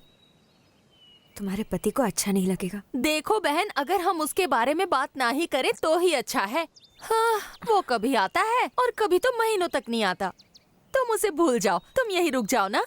तुम्हारे पति को अच्छा नहीं लगेगा। देखो बहन, अगर हम उसके बारे में बात ना ही करें तो ही अच्छा है। हाँ, वो कभी आता है और कभी तो महीनों तक नहीं आता। तुम उसे भूल जाओ। तुम यहीं रुक जाओ ना।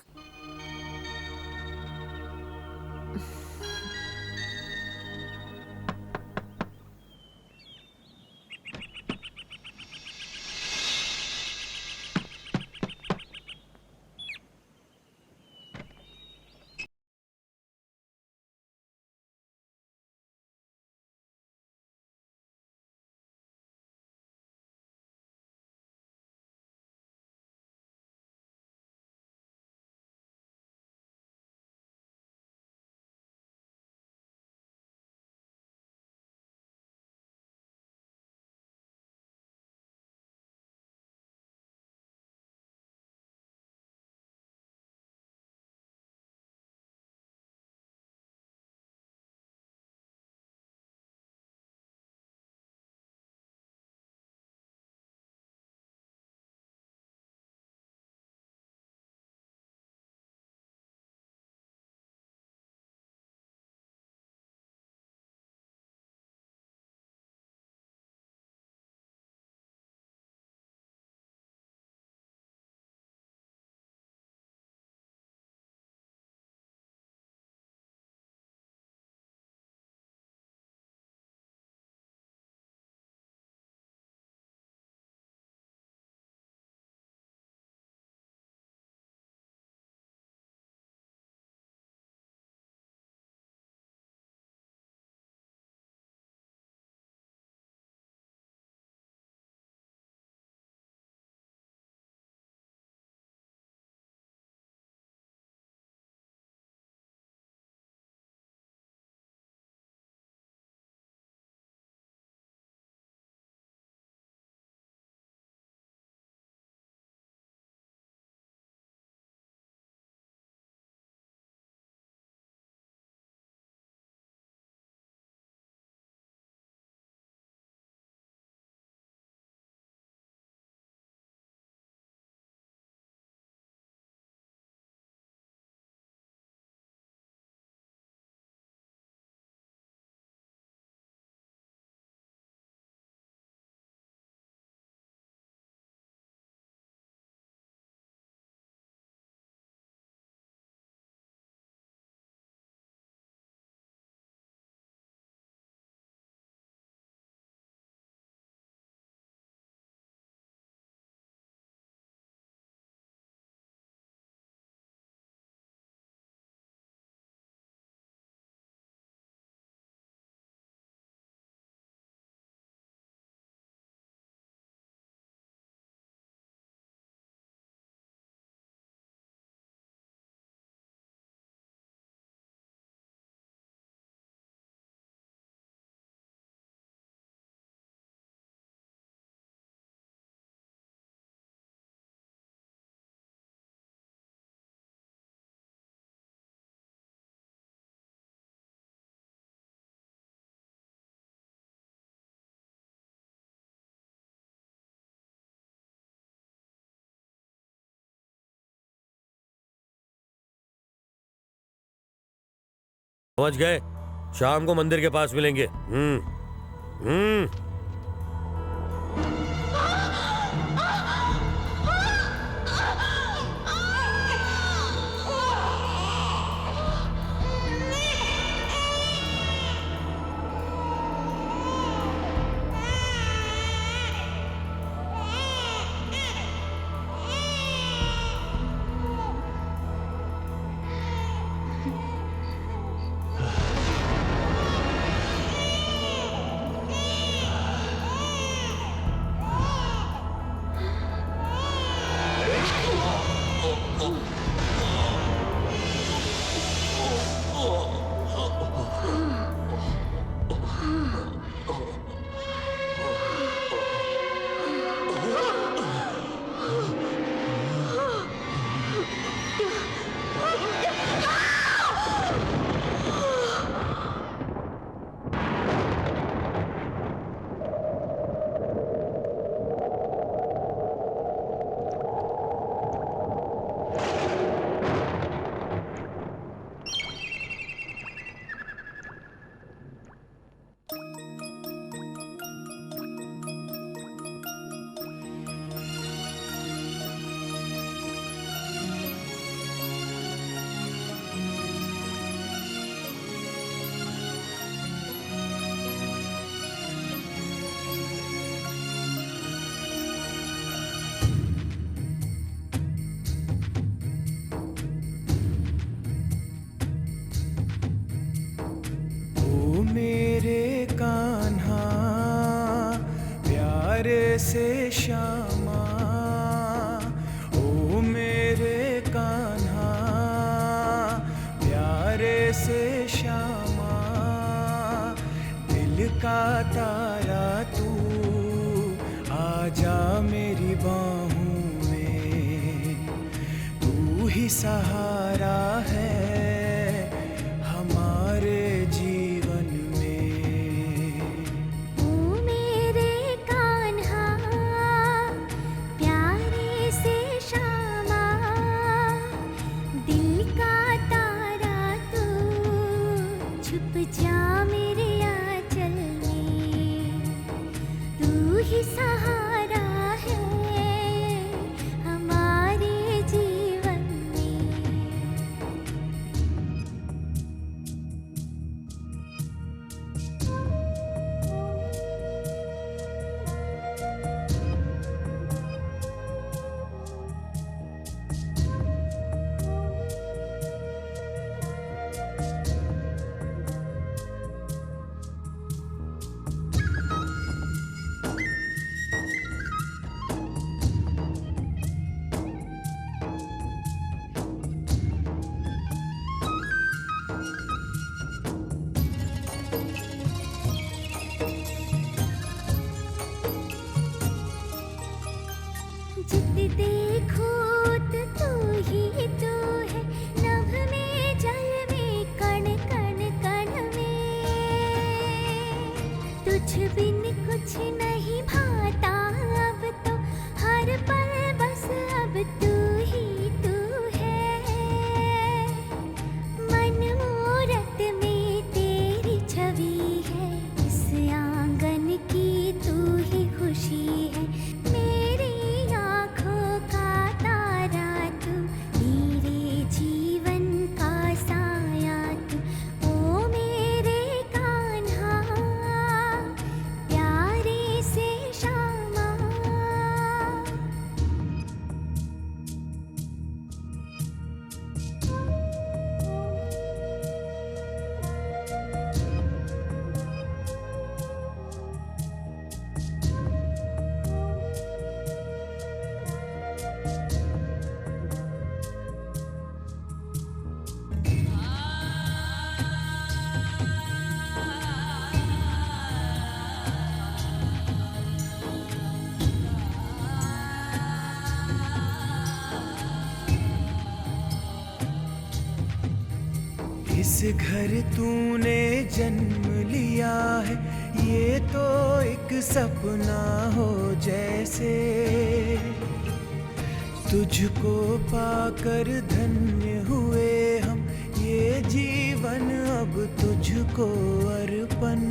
समझ गए? शाम को मंदिर के पास मिलेंगे। से श्यामा, ओ मेरे कान्हा, प्यारे से श्यामा, दिल का तारा तू, आजा मेरी बाहों में, तू ही सहारा है हमारे जीवन में। ओ मेरे कान्हा, प्यारे से श्यामा, दिल का तारा तू, छुप जा मेरे आंचल में, तू ही सहारा है हमारे जीवन में। जित देखो तू ही तू है, नभ में जल में कण कण कण में, तुझ बिन कुछ नहीं भाता अब तो, हर पल बस अब तू ही तू है, मन मूरत में तेरी छवि है, इस आंगन की तू ही खुशी है, मेरी आँखों का तारा तू, मेरे जीवन का साया तू, ओ मेरे कान्हा, प्यारे से श्यामा। इस घर तूने जन्म लिया है, ये तो एक सपना हो जैसे, तुझको पाकर धन्य हुए हम, ये जीवन अब तुझको अर्पण,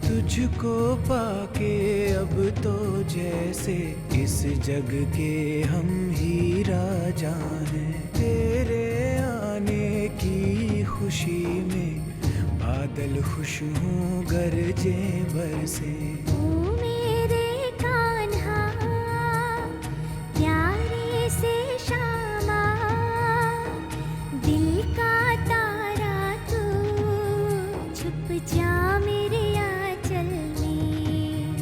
तुझको पाके अब तो जैसे इस जग के हम ही राजा हैं। तेरे आने की खुशी में बादल खुश हों गरजे बरसे। ओ मेरे कान्हा प्यारे से श्यामा, दिल का तारा तू छुप जा मेरे आंचल में।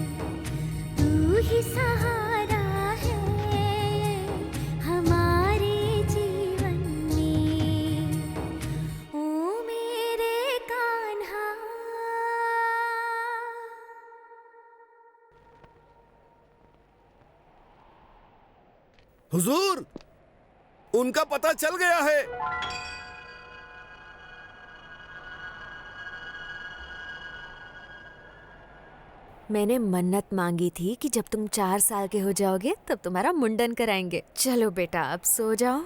तू ही सहारा है हमारे जीवन में। ओ मेरे कान्हा। हुजूर, उनका पता चल गया है। मैंने मन्नत मांगी थी कि जब तुम 4 साल के हो जाओगे तब तुम्हारा मुंडन कराएंगे। चलो बेटा अब सो जाओ।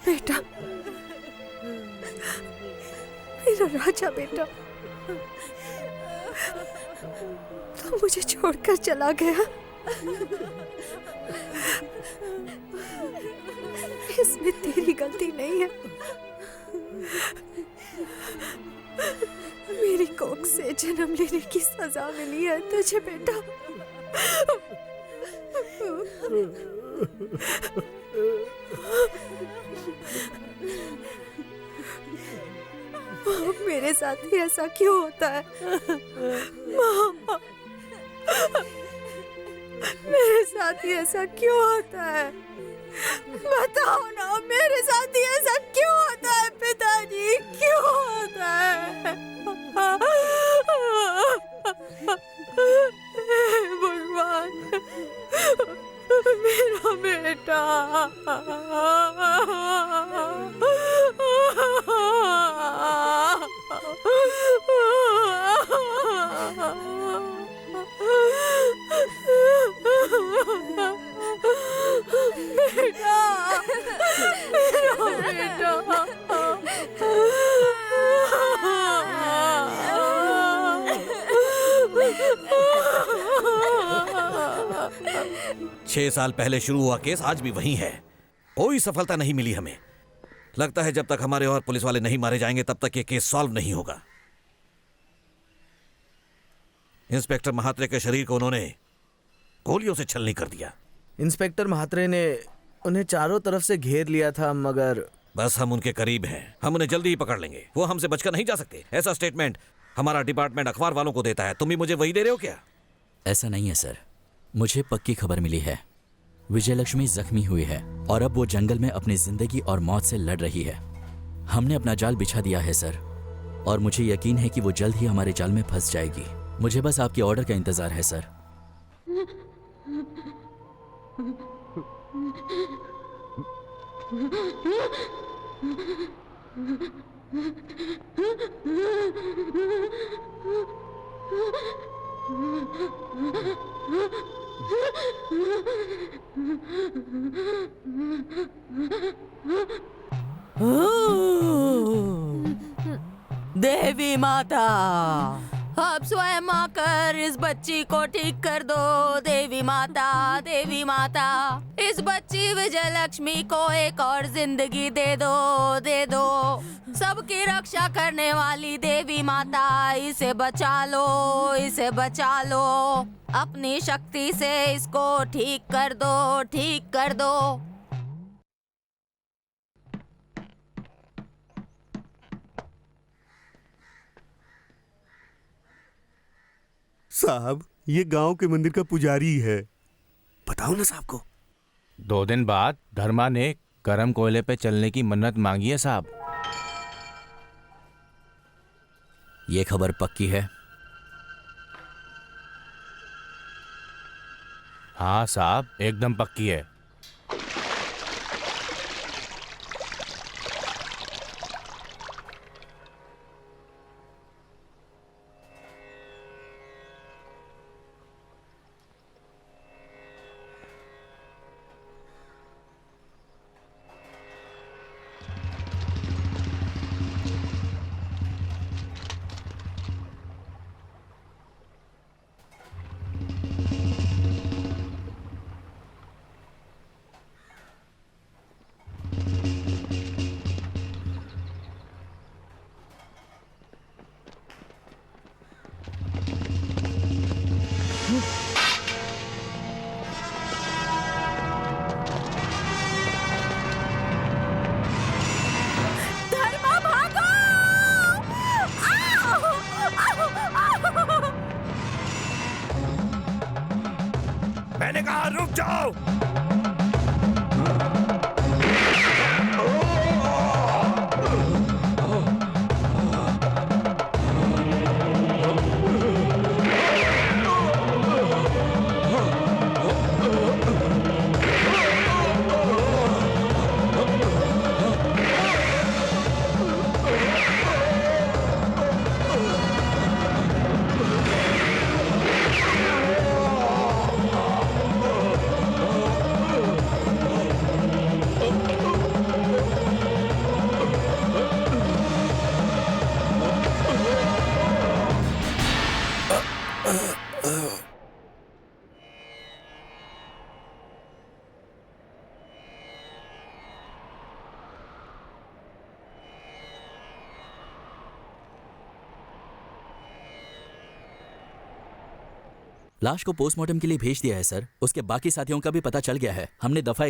बेटा, मेरा राजा बेटा, तो मुझे छोड़कर चला गया। इसमें तेरी गलती नहीं है। मेरी कोख से जन्म लेने की सजा मिली है तुझे बेटा। साथ ही ऐसा क्यों होता है? मामा, मेरे साथ ही ऐसा क्यों होता है? बताओ ना, मेरे साथ ही ऐसा क्यों होता है पिताजी? क्यों होता है? हे भगवान, मेरा बेटा। बेटा, मेरा बेटा। 6 साल पहले शुरू हुआ केस आज भी वही है। कोई सफलता नहीं मिली हमें। लगता है जब तक हमारे और पुलिस वाले नहीं मारे जाएंगे तब तक ये केस सॉल्व नहीं होगा। इंस्पेक्टर महात्रे के शरीर को उन्होंने गोलियों से छलनी कर दिया। इंस्पेक्टर महात्रे ने उन्हें चारों तरफ से घेर लिया था, मगर बस हम उनके करीब हैं। हम उन्हें जल्दी ही पकड़ लेंगे। वो हमसे बचकर नहीं जा सकते। ऐसा स्टेटमेंट हमारा डिपार्टमेंट अखबार वालों को देता है। तुम भी मुझे वही दे रहे हो क्या? ऐसा नहीं है सर, मुझे पक्की खबर मिली है। विजय लक्ष्मी जख्मी हुई है और अब वो जंगल में अपनी जिंदगी और मौत से लड़ रही है। हमने अपना जाल बिछा दिया है सर, और मुझे यकीन है कि वो जल्द ही हमारे जाल में फंस जाएगी। मुझे बस आपके ऑर्डर का इंतजार है सर। देवी माता, आप स्वयं आकर इस बच्ची को ठीक कर दो। देवी माता, देवी माता, इस बच्ची विजय लक्ष्मी को एक और जिंदगी दे दो, दे दो। सबकी रक्षा करने वाली देवी माता, इसे बचा लो, इसे बचा लो। अपनी शक्ति से इसको ठीक कर दो, ठीक कर दो। साहब, ये गांव के मंदिर का पुजारी है। बताओ ना साहब को। 2 दिन बाद धर्मा ने गरम कोयले पे चलने की मन्नत मांगी है साहब। ये खबर पक्की है? हाँ साहब, एकदम पक्की है। मैंने कहा रुक जाओ। लाश को पोस्टमार्टम के लिए भेज दिया है सर। उसके बाकी साथियों का भी पता चल गया है। हमने दफा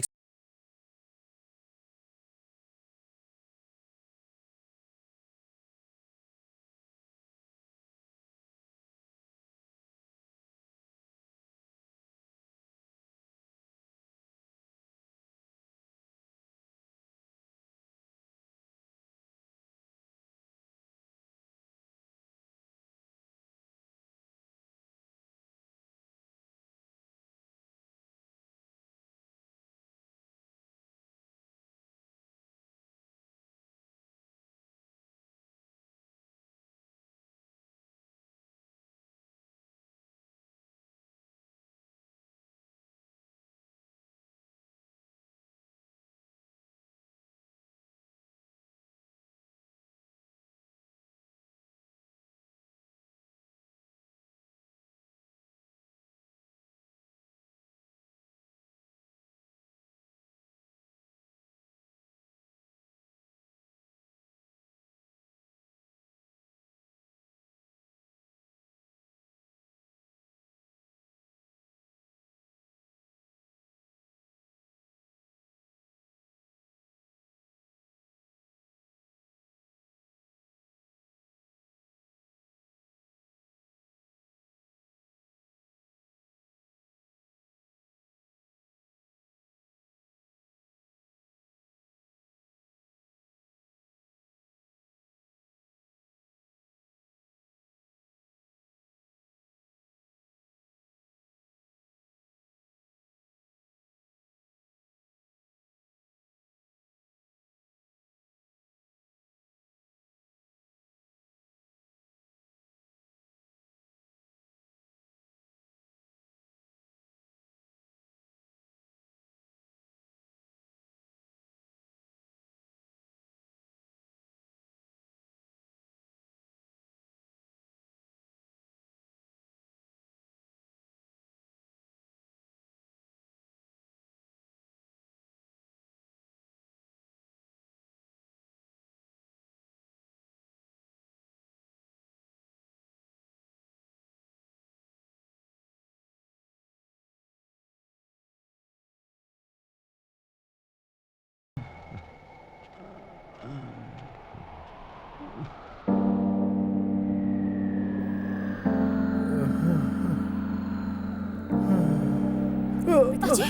पिताजी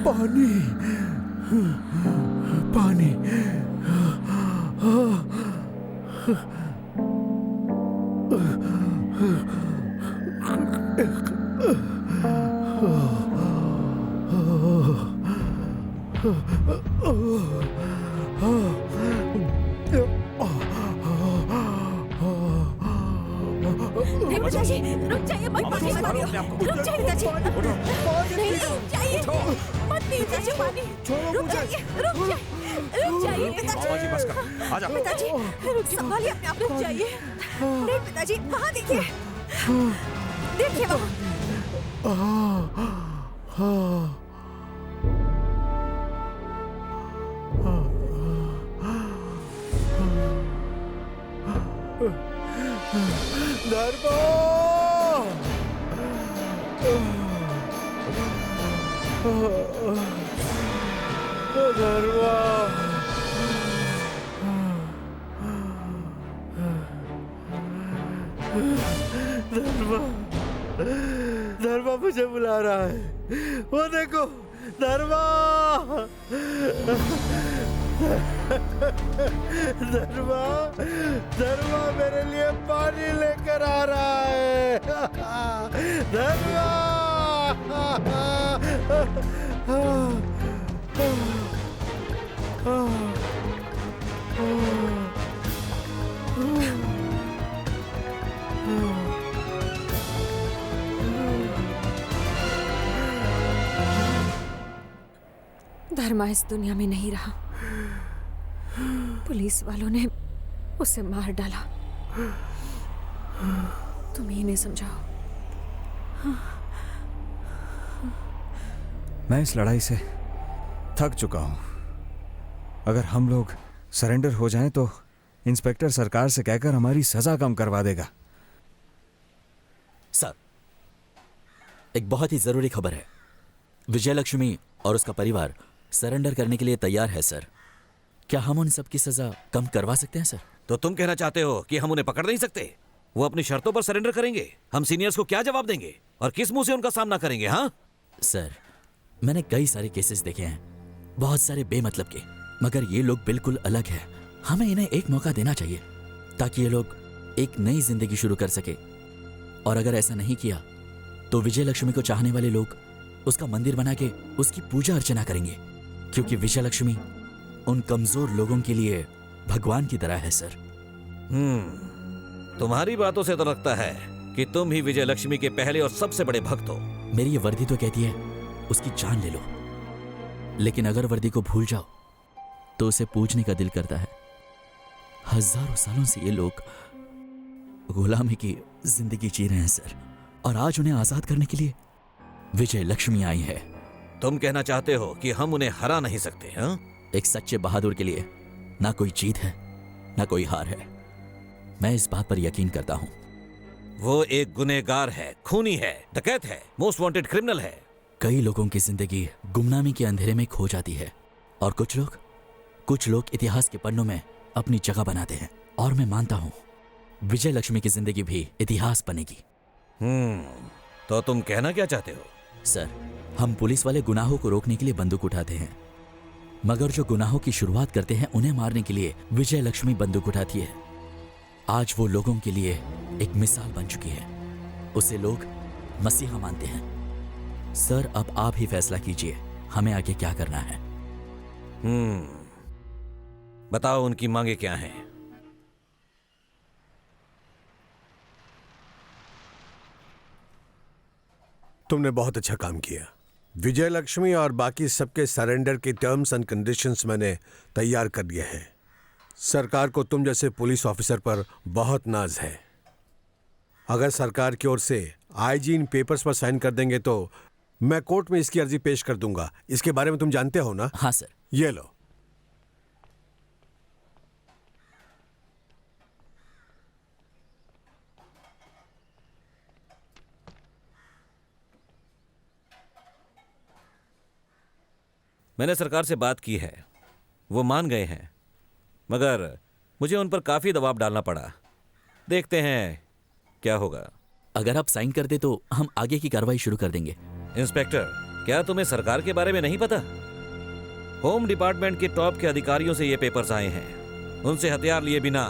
पानी पानी नहीं पिताजी, रुक जाइए, मत पानी से मारिए। रुक जाइए पिताजी, नहीं रुक जाइए, मत पीजिए पानी। रुक जाइए, रुक जाइए पिताजी। पिताजी, संभालिए अपने आप, रुक जाइए। नहीं पिताजी, वहाँ देखिए, देखिए धर्मा धर्मा धर्मा धर्मा मुझे बुला रहा है, वो देखो धर्मा धर्मा धर्मा मेरे लिए पानी लेकर आ रहा है धर्मा धर्मा इस दुनिया में नहीं रहा। पुलिस वालों ने उसे मार डाला। तुम ही इन्हें समझाओ। मैं इस लड़ाई से थक चुका हूं। अगर हम लोग सरेंडर हो जाएं तो इंस्पेक्टर सरकार से कहकर हमारी सजा कम करवा देगा। सर, एक बहुत ही जरूरी खबर है। विजयलक्ष्मी और उसका परिवार सरेंडर करने के लिए तैयार है सर। क्या हम उन सब की सजा कम करवा सकते हैं सर? तो तुम कहना चाहते हो कि हम उन्हें पकड़ नहीं सकते? वो अपनी शर्तों पर सरेंडर करेंगे। हम सीनियर्स को क्या जवाब देंगे और किस मुंह से उनका सामना करेंगे? हाँ सर, मैंने कई सारे केसेस देखे हैं, बहुत सारे बेमतलब के, मगर ये लोग बिल्कुल अलग हैं। हमें इन्हें एक मौका देना चाहिए ताकि ये लोग एक नई जिंदगी शुरू कर सके। और अगर ऐसा नहीं किया तो विजयलक्ष्मी को चाहने वाले लोग उसका मंदिर बना के उसकी पूजा अर्चना करेंगे, क्योंकि विजयलक्ष्मी उन कमजोर लोगों के लिए भगवान की तरह है सर। तुम्हारी बातों से तो लगता है कि तुम ही विजयलक्ष्मी के पहले और सबसे बड़े भक्त हो। मेरी ये वर्दी तो कहती है उसकी जान ले लो, लेकिन अगर वर्दी को भूल जाओ तो उसे पूजने का दिल करता है। हजारों सालों से ये लोग गुलामी की जिंदगी जी रहे हैं सर, और आज उन्हें आजाद करने के लिए विजयलक्ष्मी आई है। तुम कहना चाहते हो कि हम उन्हें हरा नहीं सकते? हाँ, एक सच्चे बहादुर के लिए ना कोई जीत है ना कोई हार है। मैं इस बात पर यकीन करता हूं। वो एक गुनहगार है, खूनी है, डकैत है, मोस्ट वांटेड क्रिमिनल है। कई लोगों की जिंदगी गुमनामी के अंधेरे में खो जाती है, और कुछ लोग इतिहास के पन्नों में अपनी जगह बनाते हैं। और मैं मानता हूं विजयलक्ष्मी की जिंदगी भी इतिहास बनेगी। तो तुम कहना क्या चाहते हो? सर, हम पुलिस वाले गुनाहों को रोकने के लिए बंदूक उठाते हैं, मगर जो गुनाहों की शुरुआत करते हैं उन्हें मारने के लिए विजयलक्ष्मी बंदूक उठाती है। आज वो लोगों के लिए एक मिसाल बन चुकी है। उसे लोग मसीहा मानते हैं। सर, अब आप ही फैसला कीजिए, हमें आगे क्या करना है। बताओ उनकी मांगे क्या हैं? तुमने बहुत अच्छा काम किया। विजयलक्ष्मी और बाकी सबके सरेंडर की टर्म्स एंड कंडीशंस मैंने तैयार कर दिए हैं। सरकार को तुम जैसे पुलिस ऑफिसर पर बहुत नाज है। अगर सरकार की ओर से आईजी इन पेपर्स पर साइन कर देंगे तो मैं कोर्ट में इसकी अर्जी पेश कर दूंगा। इसके बारे में तुम जानते हो ना? हाँ सर। ये लो। मैंने सरकार से बात की है, वो मान गए हैं, मगर मुझे उन पर काफी दबाव डालना पड़ा। देखते हैं क्या होगा। अगर आप साइन कर दे तो हम आगे की कार्रवाई शुरू कर देंगे। इंस्पेक्टर, क्या तुम्हें सरकार के बारे में नहीं पता? होम डिपार्टमेंट के टॉप के अधिकारियों से ये पेपर्स आए हैं। उनसे हथियार लिए बिना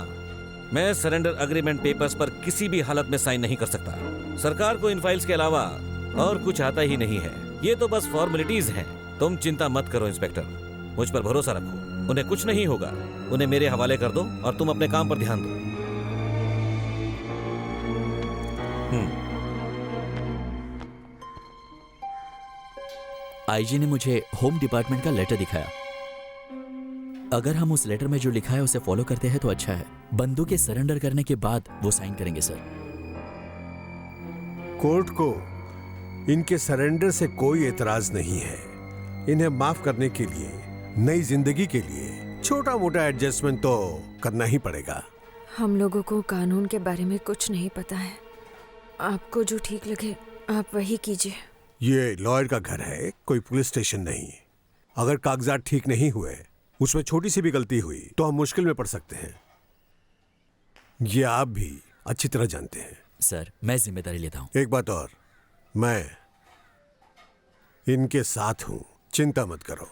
मैं सरेंडर एग्रीमेंट पेपर्स पर किसी भी हालत में साइन नहीं कर सकता। सरकार को इन फाइल्स के अलावा और कुछ आता ही नहीं है। ये तो बस फॉर्मेलिटीज हैं। तुम चिंता मत करो इंस्पेक्टर, मुझ पर भरोसा रखो। उन्हें कुछ नहीं होगा। उन्हें मेरे हवाले कर दो और तुम अपने काम पर ध्यान दो। आईजी ने मुझे होम डिपार्टमेंट का लेटर दिखाया। अगर हम उस लेटर में जो लिखा है उसे फॉलो करते हैं तो अच्छा है। बंदूकें सरेंडर करने के बाद वो साइन करेंगे सर। कोर्ट को इनके सरेंडर से कोई एतराज नहीं है। इन्हें माफ करने के लिए, नई जिंदगी के लिए छोटा मोटा एडजस्टमेंट तो करना ही पड़ेगा। हम लोगों को कानून के बारे में कुछ नहीं पता है। आपको जो ठीक लगे आप वही कीजिए। ये लॉयर का घर है, कोई पुलिस स्टेशन नहीं। अगर कागजात ठीक नहीं हुए, उसमें छोटी सी भी गलती हुई तो हम मुश्किल में पड़ सकते हैं। ये आप भी अच्छी तरह जानते हैं। सर, मैं जिम्मेदारी लेता हूं। एक बात और, मैं इनके साथ हूं, चिंता मत करो।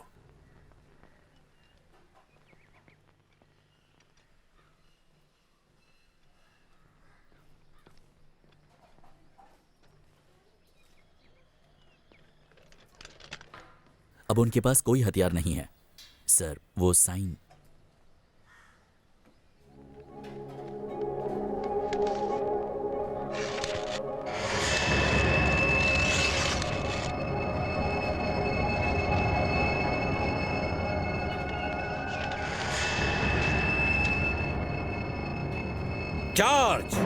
अब उनके पास कोई हथियार नहीं है सर। वो साइन चार्ज।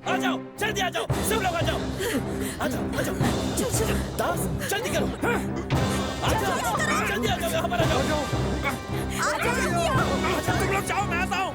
आ जाओ, जल्दी आ जाओ, सब लोग आ जाओ। आ जाओ। दास, जल्दी करो। आ जाओ, जल्दी आ जाओ, यहाँ पर आ जाओ। तुम लोग जाओ, मैं आता हूँ।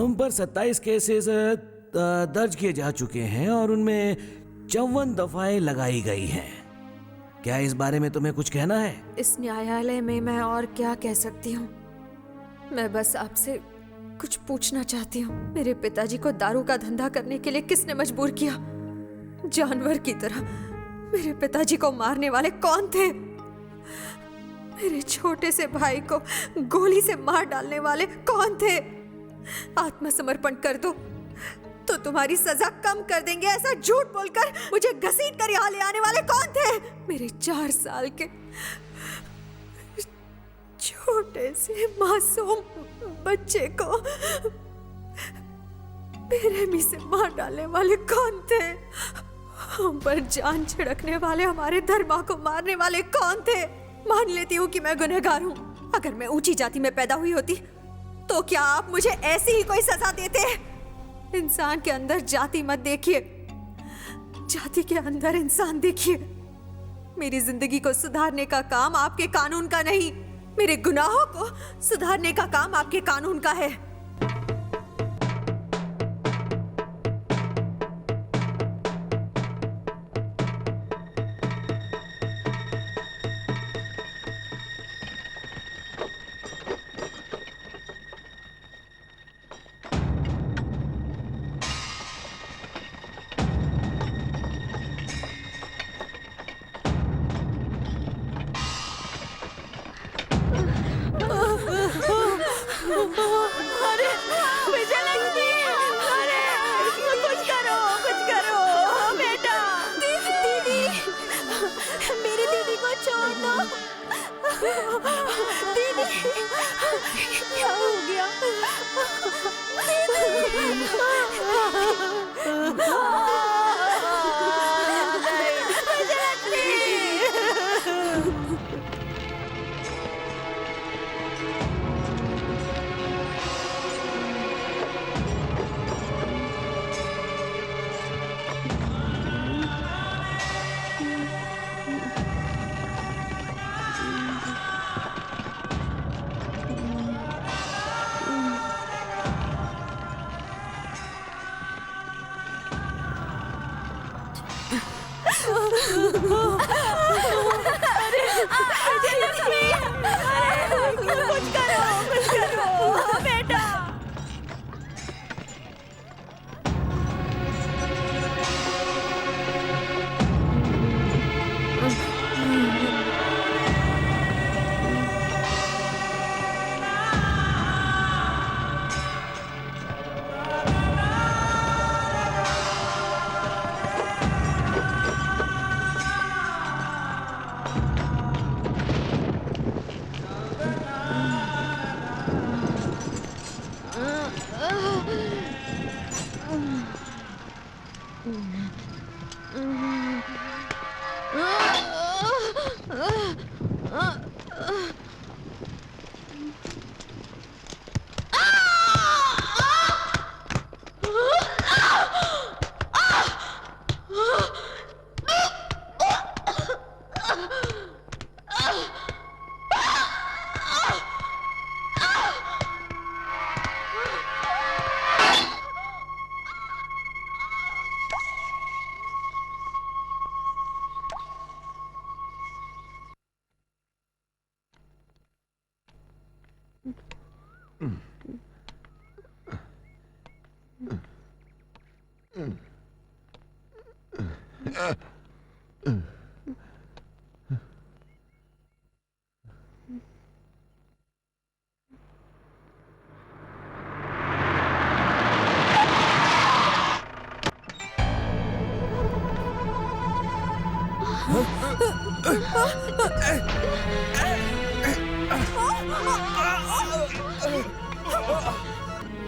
तुम पर 27 केसेस दर्ज किए जा चुके हैं और उनमें 54 दफाएं लगाई गई हैं। क्या इस बारे में तुम्हें कुछ कहना है? इस न्यायालय में मैं और क्या कह सकती हूँ? मैं बस आपसे कुछ पूछना चाहती हूँ। मेरे पिताजी को दारू का धंधा करने के लिए किसने मजबूर किया? जानवर की तरह मेरे पिताजी को मारने वाले कौन थे? मेरे छोटे से भाई को गोली से मार डालने वाले कौन थे? आत्मसमर्पण कर दो तो तुम्हारी सजा कम कर देंगे, ऐसा झूठ बोलकर मुझे घसीट कर यहाँ ले आने वाले कौन थे? मेरे 4 साल के छोटे से मासूम बच्चे को बेरहमी से मार डालने वाले कौन थे? हम पर जान छिड़कने वाले, हमारे धर्मा को मारने वाले कौन थे? मान लेती हूँ कि मैं गुनहगार हूँ। अगर मैं ऊंची जाति में पैदा हुई होती तो क्या आप मुझे ऐसी ही कोई सजा देते? इंसान के अंदर जाति मत देखिए, जाति के अंदर इंसान देखिए। मेरी जिंदगी को सुधारने का काम आपके कानून का नहीं, मेरे गुनाहों को सुधारने का काम आपके कानून का है। अरे विजयलक्ष्मी, अरे कुछ करो बेटा। दीदी, मेरी दीदी को छोड़ दो। दीदी, क्या हो गया? कुछ करो बेटा।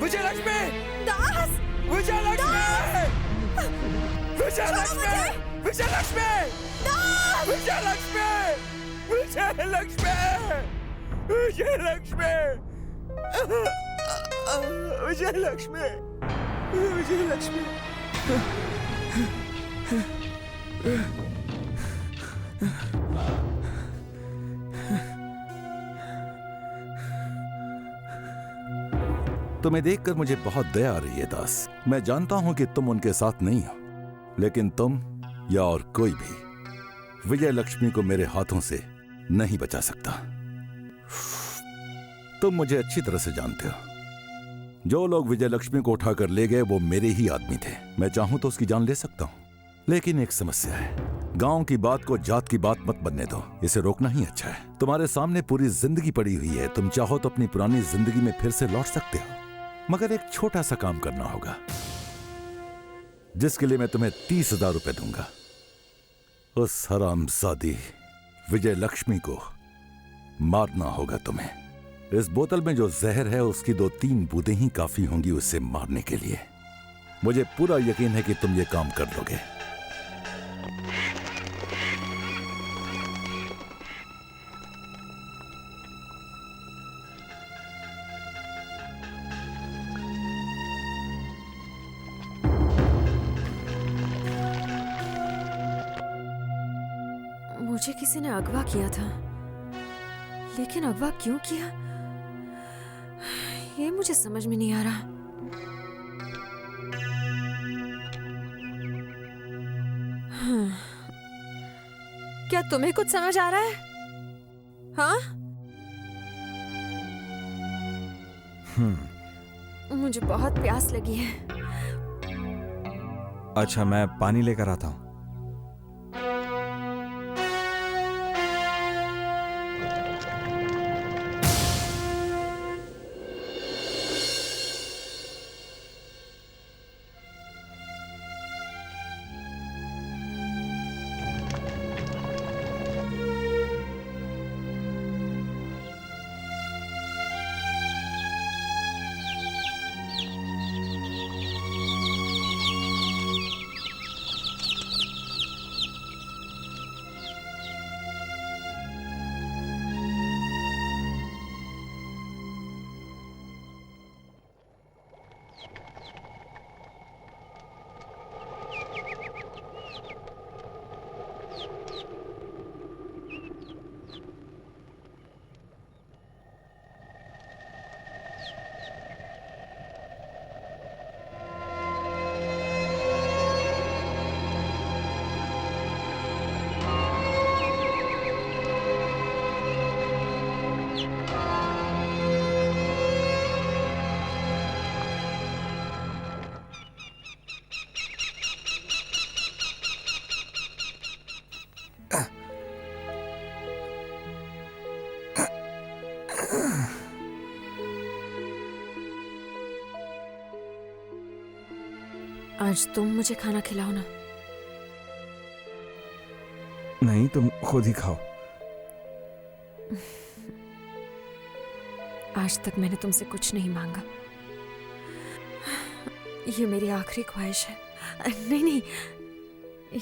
विजयलक्ष्मी दास, विजयलक्ष्मी, विजयलक्ष्मी, विजयलक्ष्मी दास, विजयलक्ष्मी, विजयलक्ष्मी, विजयलक्ष्मी, विजयलक्ष्मी, विजयलक्ष्मी। तुम्हें देखकर मुझे बहुत दया आ रही है दास। मैं जानता हूं कि तुम उनके साथ नहीं हो, लेकिन तुम या और कोई भी विजय लक्ष्मी को मेरे हाथों से नहीं बचा सकता। तुम मुझे अच्छी तरह से जानते हो। जो लोग विजय लक्ष्मी को उठाकर ले गए वो मेरे ही आदमी थे। मैं चाहूं तो उसकी जान ले सकता हूं, लेकिन एक समस्या है। गांव की बात को जात की बात मत बनने दो। इसे रोकना ही अच्छा है। तुम्हारे सामने पूरी जिंदगी पड़ी हुई है। तुम चाहो तो अपनी पुरानी जिंदगी में फिर से लौट सकते हो, मगर एक छोटा सा काम करना होगा, जिसके लिए मैं तुम्हें 30,000 रुपए दूंगा। उस हरामजादी विजय लक्ष्मी को मारना होगा तुम्हें। इस बोतल में जो जहर है उसकी 2-3 बूंदें ही काफी होंगी उसे मारने के लिए। मुझे पूरा यकीन है कि तुम ये काम कर लोगे। मुझे किसी ने अगवा किया था, लेकिन अगवा क्यों किया ये मुझे समझ में नहीं आ रहा। क्या तुम्हें कुछ समझ आ रहा है? हाँ? मुझे बहुत प्यास लगी है। अच्छा, मैं पानी लेकर आता हूं। आज तुम मुझे खाना खिलाओ ना। नहीं, तुम खुद ही खाओ। आज तक मैंने तुमसे कुछ नहीं मांगा। ये मेरी आखिरी ख्वाहिश है। नहीं नहीं,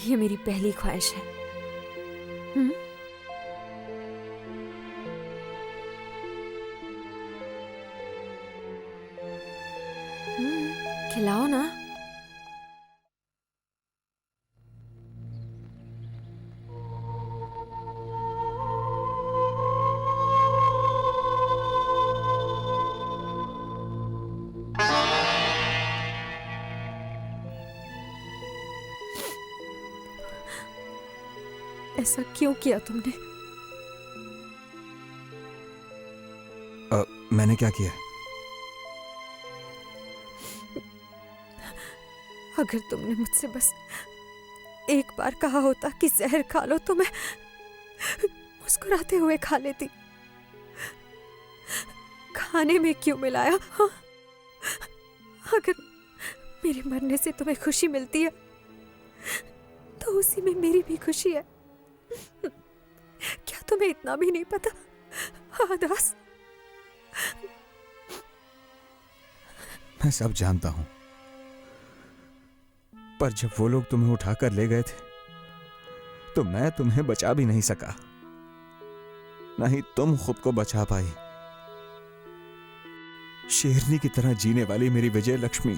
ये मेरी पहली ख्वाहिश है। खिलाओ ना। ऐसा क्यों किया तुमने? मैंने क्या किया? अगर तुमने मुझसे बस एक बार कहा होता कि जहर खा लो तो मैं मुस्कुराते हुए खा लेती। खाने में क्यों मिलाया? हाँ? अगर मेरे मरने से तुम्हें खुशी मिलती है तो उसी में मेरी भी खुशी है। क्या तुम्हें इतना भी नहीं पता? हाँ दास, मैं सब जानता हूं, पर जब वो लोग तुम्हें उठाकर ले गए थे तो मैं तुम्हें बचा भी नहीं सका, ना ही तुम खुद को बचा पाई। शेरनी की तरह जीने वाली मेरी विजय लक्ष्मी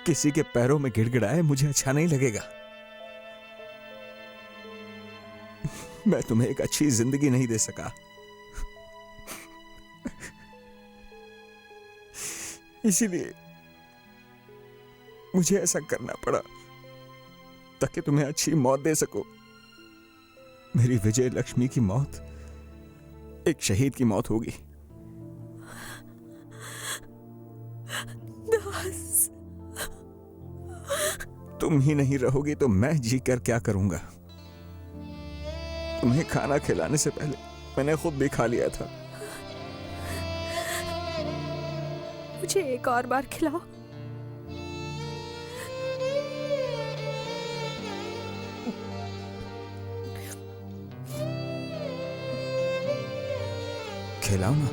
किसी के पैरों में गिड़गिड़ाए मुझे अच्छा नहीं लगेगा। मैं तुम्हें एक अच्छी जिंदगी नहीं दे सका, इसीलिए मुझे ऐसा करना पड़ा ताकि तुम्हें अच्छी मौत दे सको। मेरी विजय लक्ष्मी की मौत एक शहीद की मौत होगी। दास, तुम ही नहीं रहोगी तो मैं जी कर क्या करूंगा? तुम्हें खाना खिलाने से पहले मैंने खुद भी खा लिया था। मुझे एक और बार खिलाओ। खिलाओ ना।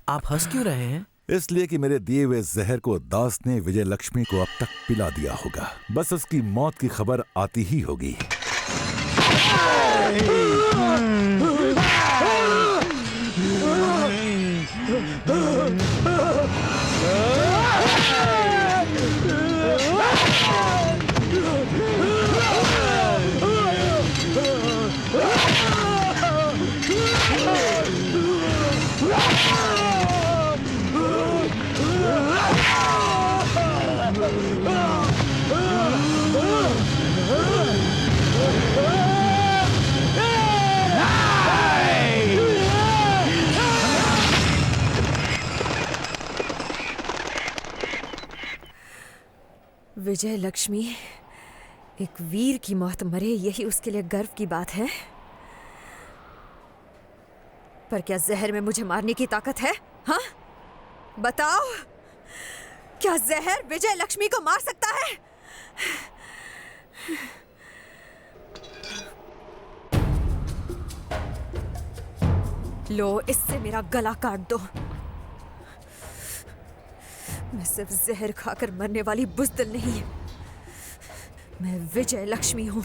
आप हंस क्यों रहे हैं? इसलिए कि मेरे दिए हुए जहर को दास ने विजय लक्ष्मी को अब तक पिला दिया होगा। बस उसकी मौत की खबर आती ही होगी। विजय लक्ष्मी एक वीर की मौत मरे, यही उसके लिए गर्व की बात है। पर क्या जहर में मुझे मारने की ताकत है? हाँ, बताओ, क्या जहर विजय लक्ष्मी को मार सकता है? लो, इससे मेरा गला काट दो। मैं सिर्फ जहर खाकर मरने वाली बुज़दिल नहीं, मैं विजय लक्ष्मी हूं।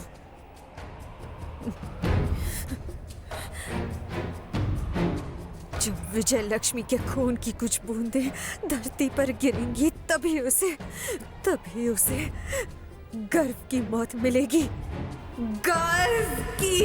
जब विजय लक्ष्मी के खून की कुछ बूंदें धरती पर गिरेंगी, तभी उसे गर्व की मौत मिलेगी। गर्व की